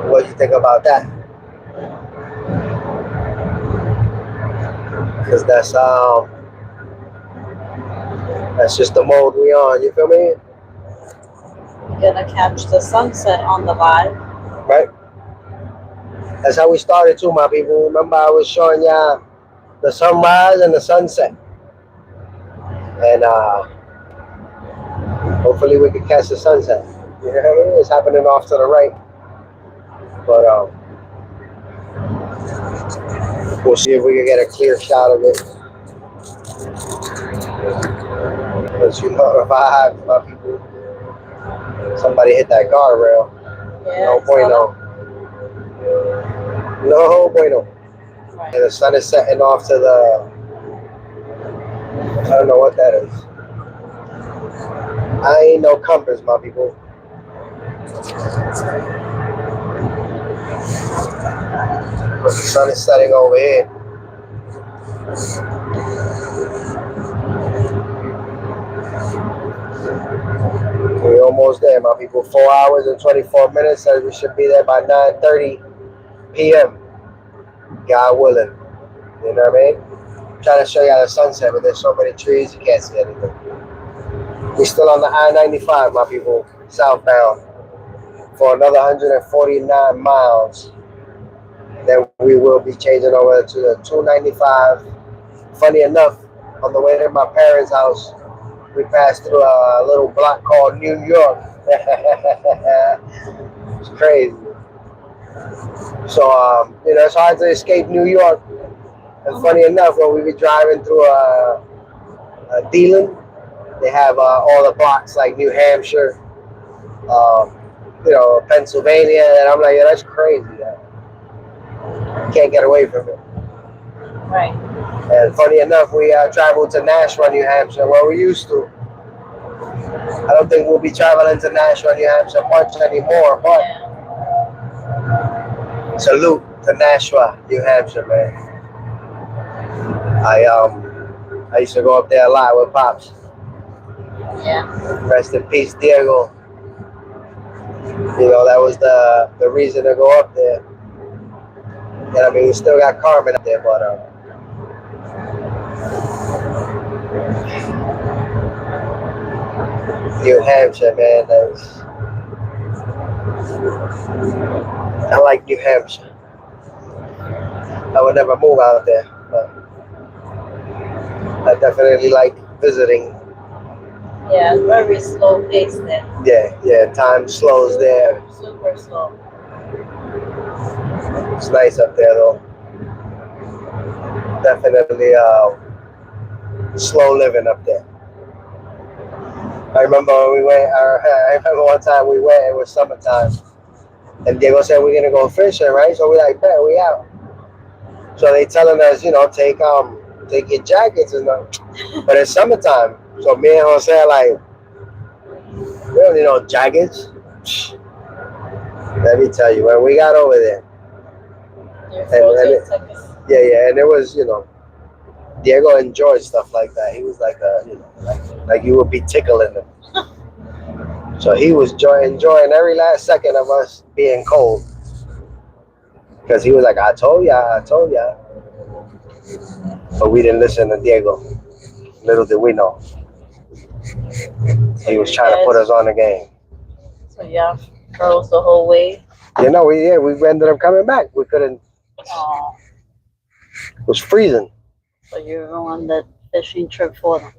what you think about that. Because that's just the mode we on. You feel me? You're gonna catch the sunset on the live. Right. That's how we started too, my people. Remember, I was showing y'all the sunrise and the sunset, and hopefully we can catch the sunset. You know what I mean? It's happening off to the right, but we'll see if we can get a clear shot of it. But you know the vibe, my people. Somebody hit that guardrail. Yeah, No bueno. No bueno. Right. And the sun is setting off to the. I don't know what that is. I ain't no compass, my people. But the sun is setting over here. We're almost there, my people. 4 hours and 24 minutes. Says we should be there by 9:30 p.m. God willing. You know what I mean? I'm trying to show y'all the sunset, but there's so many trees you can't see anything. We're still on the I-95, my people, southbound, for another 149 miles. Then we will be changing over to the 295. Funny enough, on the way to my parents' house, we passed through a little block called New York. It's crazy. So, you know, it's hard to escape New York. And funny enough, when we be driving through Dealing, they have all the blocks like New Hampshire, you know, Pennsylvania, and I'm like, yeah, that's crazy. Can't get away from it. Right. And funny enough, we traveled to Nashua, New Hampshire, where we used to. I don't think we'll be traveling to Nashua, New Hampshire much anymore, but salute to Nashua, New Hampshire, man. I used to go up there a lot with Pops. Yeah. Rest in peace, Diego. You know, that was the reason to go up there. And I mean, we still got Carmen up there, but New Hampshire, man, I like New Hampshire. I would never move out there, but I definitely like visiting. Yeah, it's very slow pace there. Yeah, time slows there. Super slow. It's nice up there though. Definitely slow living up there. I remember when we went, I remember one time we went, it was summertime, and Diego said we're gonna go fishing, right? So we like, bet, we out. So they telling us, take your jackets and but it's summertime. So me and Jose are like, we don't need no jackets. Let me tell you, when we got over there, yeah, and it was, Diego enjoyed stuff like that. He was like, like you would be tickling him. So he was enjoying every last second of us being cold. Because he was like, I told ya. But we didn't listen to Diego. Little did we know. He was trying to put us on the game. So yeah, froze the whole way. We ended up coming back. We couldn't. Oh, It was freezing. so you ruined the fishing trip for them.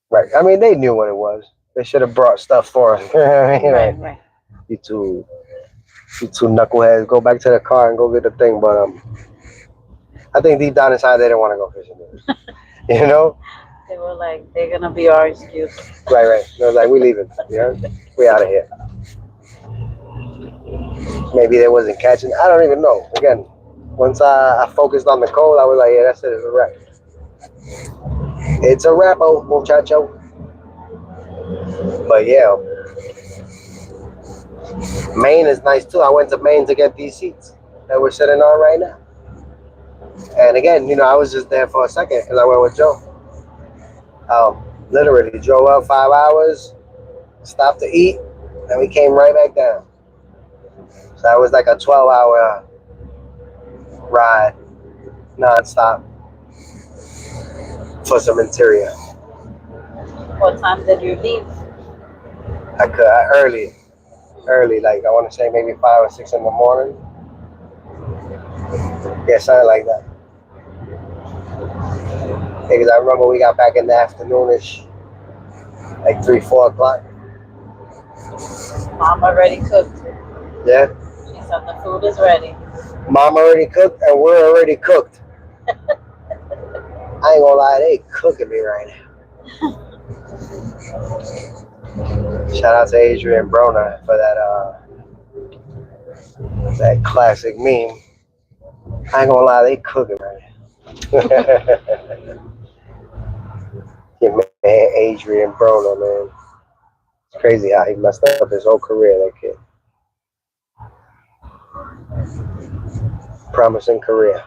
Right. I mean, they knew what it was. They should have brought stuff for us. Right. You two knuckleheads, go back to the car and go get the thing. But I think deep down inside they didn't want to go fishing. You know? They were like, they're gonna be our excuse. Right. They was like, we leaving. We out of here. Maybe they wasn't catching. I don't even know. Again, once I focused on the cold, I was like, yeah, that's it. It's a wrap. It's a wrap, muchacho. But yeah, Maine is nice too. I went to Maine to get these seats that we're sitting on right now. And again, I was just there for a second because I went with Joe. Literally drove up 5 hours, stopped to eat, and we came right back down. So that was like a 12-hour ride, non-stop, for some interior. What time did you leave? Early, like I want to say maybe 5 or 6 in the morning. Yeah, something like that. Because I remember we got back in the afternoonish, like 3, 4 o'clock. Mom already cooked. Yeah. She said the food is ready. Mom already cooked and we're already cooked. I ain't gonna lie, they cooking me right now. Shout out to Adrian Broner for that classic meme. I ain't gonna lie, they cooking right now. Your man Adrian Broner, man. It's crazy how he messed up his whole career, that kid. Promising career.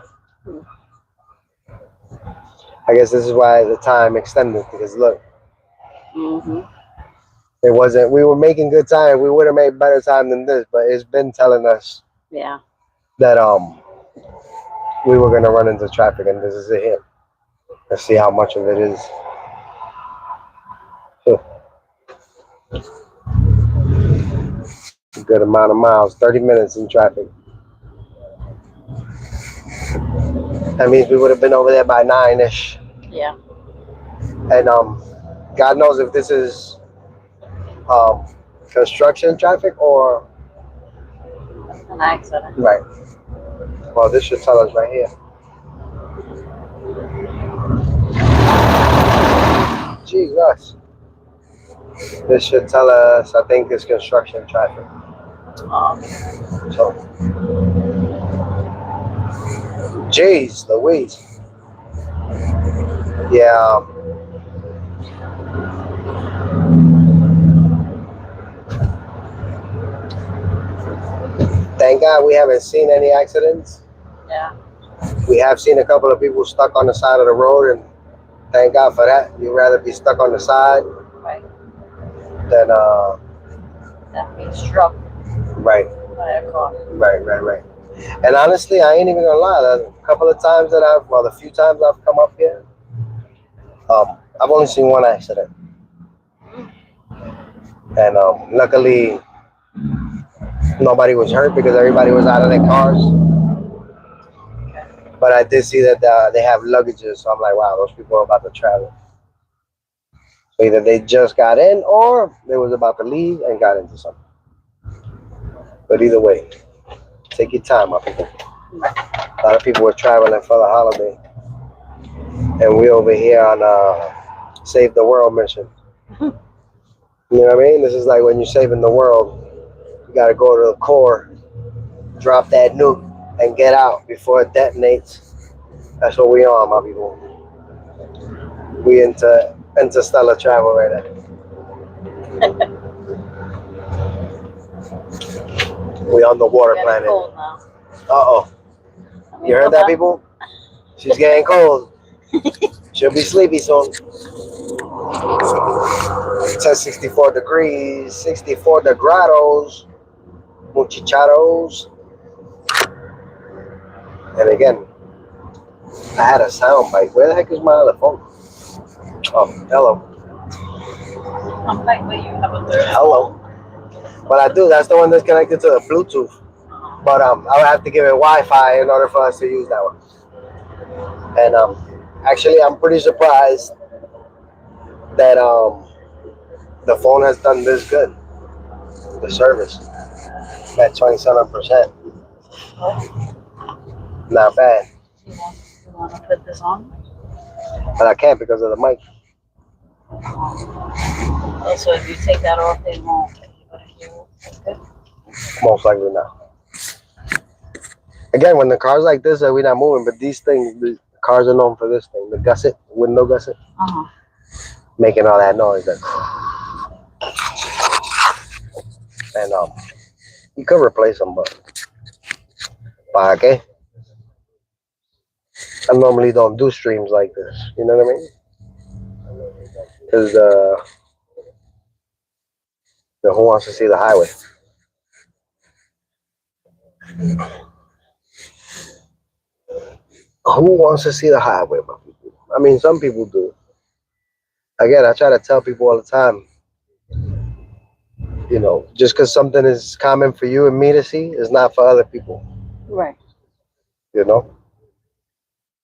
I guess this is why the time extended, because look, it wasn't, we were making good time. We would have made better time than this, but it's been telling us that we were gonna run into traffic, and this is a hit. Let's see how much of it is. A good amount of miles, 30 minutes in traffic. That means we would have been over there by 9-ish. Yeah. And God knows if this is construction traffic or an accident. Right. Well, this should tell us right here. Jesus. This should tell us, I think it's construction traffic. So, jeez Louise. Yeah. Thank God we haven't seen any accidents. Yeah. We have seen a couple of people stuck on the side of the road, and thank God for that. You'd rather be stuck on the side than being struck by a car. Right. And honestly, I ain't even gonna lie. A couple of times the few times I've come up here, I've only seen one accident. And luckily, nobody was hurt because everybody was out of their cars. But I did see that they have luggages, so I'm like, wow, those people are about to travel. Either they just got in or they was about to leave and got into something. But either way, take your time, my people. A lot of people were traveling for the holiday, and we over here on save the world mission. You know what I mean? This is like when you're saving the world. You gotta go to the core, drop that nuke, and get out before it detonates. That's what we on, my people. We into interstellar travel right now. We on the water Getting planet. cold now. Uh-oh. Let me You heard put that, my- people? She's getting cold. She'll be sleepy soon. 64 degrees, 64 grados, muchacharos. And again, I had a sound bite. Where the heck is my other phone? Oh, hello. I'm like, wait, you have a third. Hello. But I do. That's the one that's connected to the Bluetooth. But I would have to give it Wi-Fi in order for us to use that one. And actually, I'm pretty surprised that the phone has done this good. The service at 27%. Not bad. You want to put this on? But I can't because of the mic. Oh, so if you take that off, they won't. Okay. Most likely not. Again, when the cars like this, we're not moving. But these things, the cars are known for this thing. The gusset, window gusset, making all that noise. Like, and you could replace them, but ¿para qué? I normally don't do streams like this. You know what I mean? Because who wants to see the highway? Who wants to see the highway, my people? I mean, some people do. Again, I try to tell people all the time, you know, just because something is common for you and me to see is not for other people. Right. You know,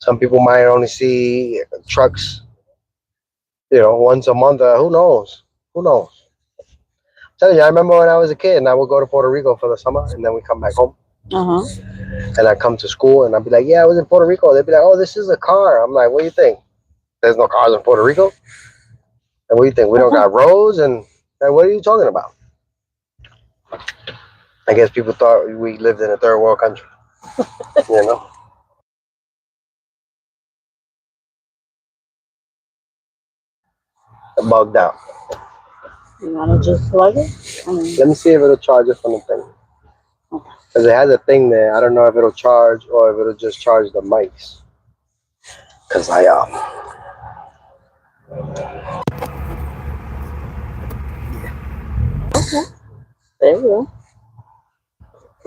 some people might only see trucks, you know, once a month. Who knows? Who knows? I'm telling you, I remember when I was a kid and I would go to Puerto Rico for the summer and then we come back home. And I come to school and I'd be like, yeah, I was in Puerto Rico. They'd be like, oh, this is a car. I'm like, what do you think? There's no cars in Puerto Rico? And what do you think? We don't got roads? And what are you talking about? I guess people thought we lived in a third world country. You know? Bugged out. You want to just plug it? Let me see if it'll charge it from the thing. Because it has a thing there. I don't know if it'll charge or if it'll just charge the mics. Because I Okay. There you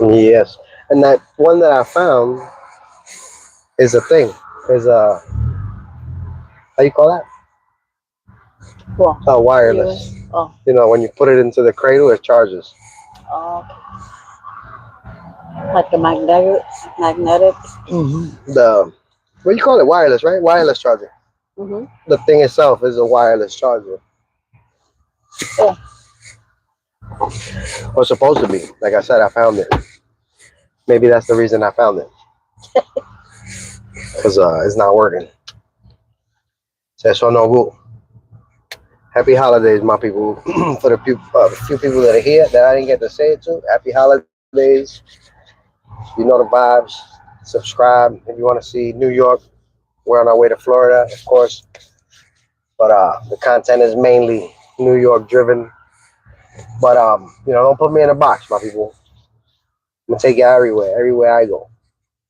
go. Yes. And that one that I found is a thing. Is a, how you call that? Cool. Oh, wireless. Oh. You know, when you put it into the cradle, it charges. Oh. Like the magnetic. The, what do you call it? Wireless, right? Wireless charger. The thing itself is a wireless charger. Yeah. Or supposed to be. Like I said, I found it. Maybe that's the reason I found it. Because it's not working. So no good. Happy holidays, my people. For the few people that are here that I didn't get to say it to, happy holidays. You know the vibes. Subscribe if you want to see New York. We're on our way to Florida, of course. But the content is mainly New York driven. But you know, don't put me in a box, my people. I'm gonna take you everywhere I go.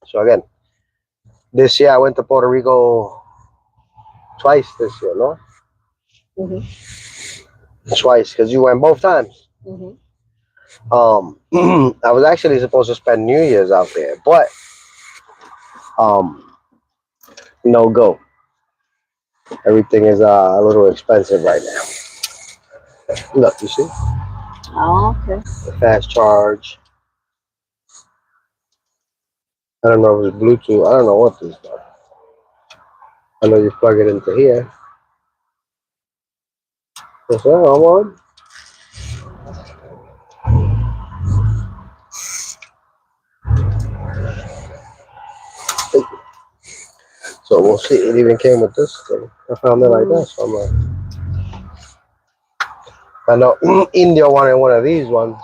So again, this year I went to Puerto Rico twice this year, no? Twice, because you went both times. I was actually supposed to spend New Year's out there, but no go. Everything is a little expensive right now. Look, you see? Oh, okay. The fast charge. I don't know if it's Bluetooth. I don't know what this does. I know you plug it into here. Yes, sir. I'm on. So we'll see. It even came with this thing. I found it like that. So I'm like, I know India wanted one of these ones.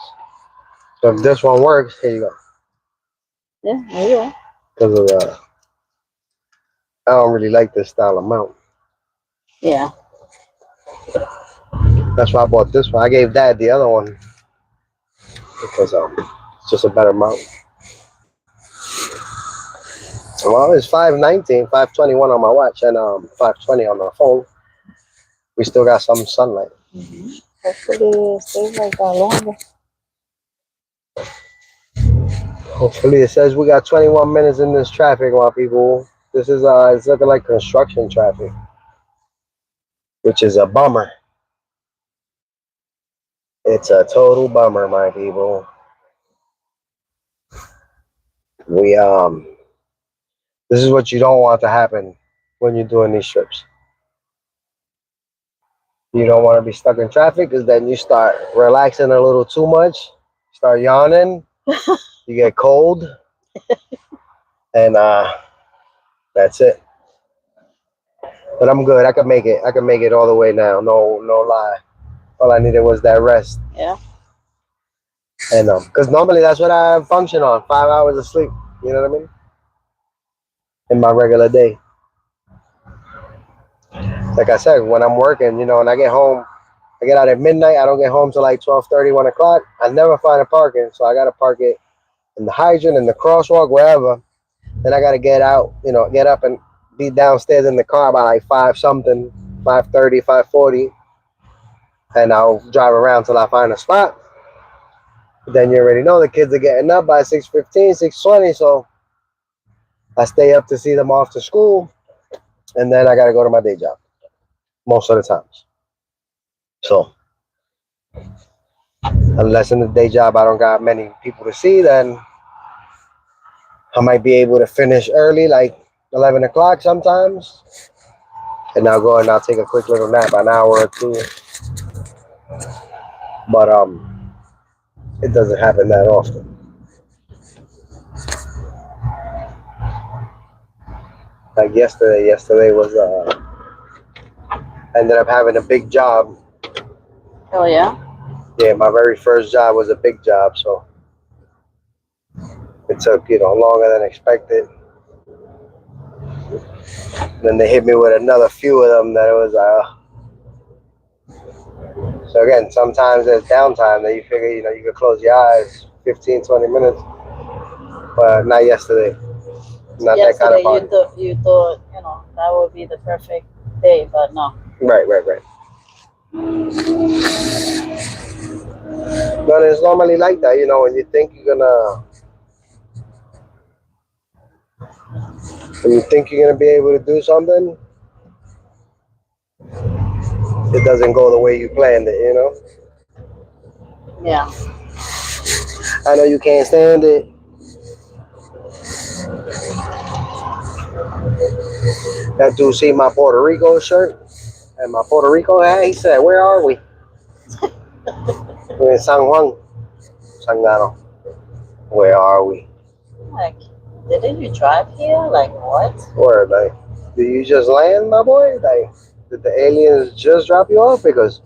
So if this one works, here you go. Yeah, there you are. Because of I don't really like this style of mount. Yeah. That's why I bought this one. I gave Dad the other one because it's just a better mount. Well, it's 519, 521 on my watch, and 520 on the phone. We still got some sunlight. Hopefully it stays like that longer. Hopefully, it says we got 21 minutes in this traffic, my people. This is it's looking like construction traffic, which is a bummer. It's a total bummer, my people. We this is what you don't want to happen when you're doing these trips. You don't want to be stuck in traffic because then you start relaxing a little too much, start yawning, you get cold, and that's it. But I'm good. I can make it. I can make it all the way now. No lie. All I needed was that rest. Yeah. And because normally that's what I function on, 5 hours of sleep. You know what I mean? In my regular day. Like I said, when I'm working, and I get home, I get out at midnight. I don't get home till like 12:30, 1 o'clock. I never find a parking, so I gotta park it in the hydrant, in the crosswalk, wherever. Then I gotta get out, get up and be downstairs in the car by like 5 something, 5:30, 5:40, and I'll drive around till I find a spot. Then you already know the kids are getting up by 6:15, 6:20, so I stay up to see them off to school, and then I gotta go to my day job most of the times. So unless in the day job I don't got many people to see, then I might be able to finish early, like 11 o'clock sometimes, and I'll go and I'll take a quick little nap, an hour or two. But it doesn't happen that often. Like yesterday was I ended up having a big job. Oh yeah. Yeah, my very first job was a big job, so it took longer than expected. Then they hit me with another few of them that it was so again, sometimes there's downtime that you figure you could close your eyes 15, 20 minutes, but not yesterday. Not that kind of party. You thought that would be the perfect day, but no. Right. But it's normally like that, when you think you're gonna be able to do something, it doesn't go the way you planned it. Yeah. I know you can't stand it. That dude see my Puerto Rico shirt and my Puerto Rico hat. He said, "Where are we?" We're in San Juan, Sangano. Where are we? Like, didn't you drive here? Like what? Where, like, did you just land, my boy? Like, did the aliens just drop you off? Because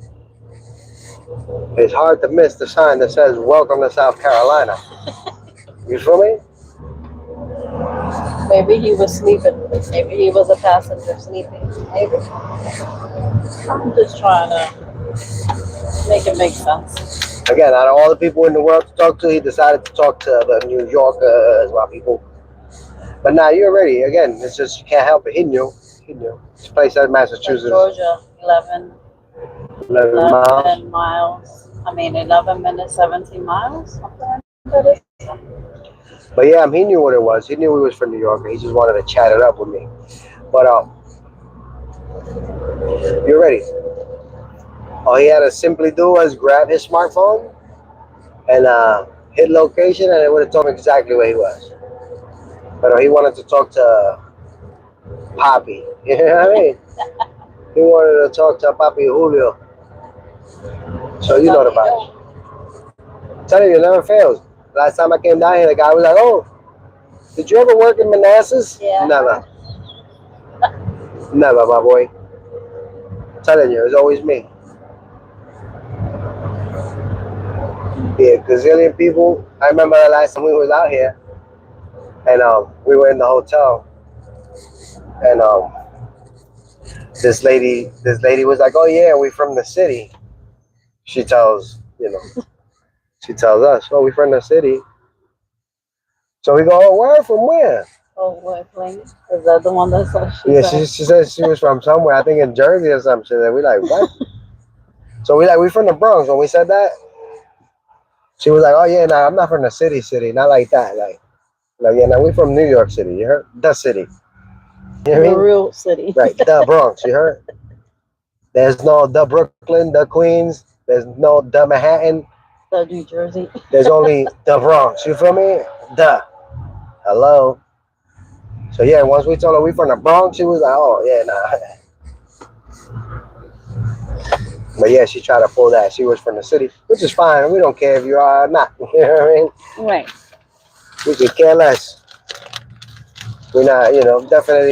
it's hard to miss the sign that says "Welcome to South Carolina." You feel me? Maybe he was sleeping. Maybe he was a passenger sleeping. Maybe. I'm just trying to make it make sense. Again, out of all the people in the world to talk to, he decided to talk to the New Yorkers, my people. But now you're ready. Again, it's just you can't help it. He knew. This place in Massachusetts. Georgia, 11 miles. 11 miles. I mean, 11 minutes, 17 miles. Something like that. But yeah, he knew what it was. He knew he was from New York. He just wanted to chat it up with me. But you're ready. All he had to simply do was grab his smartphone and hit location, and it would have told him exactly where he was. But he wanted to talk to Papi. You know what I mean? He wanted to talk to Papi Julio. So you know the vibes. I'm telling you, it never fails. Last time I came down here, the guy was like, "Oh, did you ever work in Manassas?" Yeah. Never, never, my boy. I'm telling you, it's always me. Yeah, gazillion people. I remember the last time we was out here, and we were in the hotel, and this lady was like, "Oh yeah, we from the city." She tells, she tells us, "Oh, we from the city." So we go, "Oh, where? From where?" Oh, what plane? Is that the one that's Yeah, she said she was from somewhere, I think in Jersey or some shit. And we like, what? So we from the Bronx. When we said that, she was like, "Oh yeah, nah, I'm not from the city, not like that, like yeah, nah, we from New York City. You heard? The city. You know what I the mean? real city. Right, the Bronx. You heard? There's no the Brooklyn, the Queens. There's no the Manhattan. The New Jersey. There's only the Bronx. You feel me? The hello. So yeah, once we told her we from the Bronx, she was like, "Oh yeah, nah." But yeah, she tried to pull that. She was from the city, which is fine. We don't care if you are or not. You know what I mean? Right. We could care less. We're not, definitely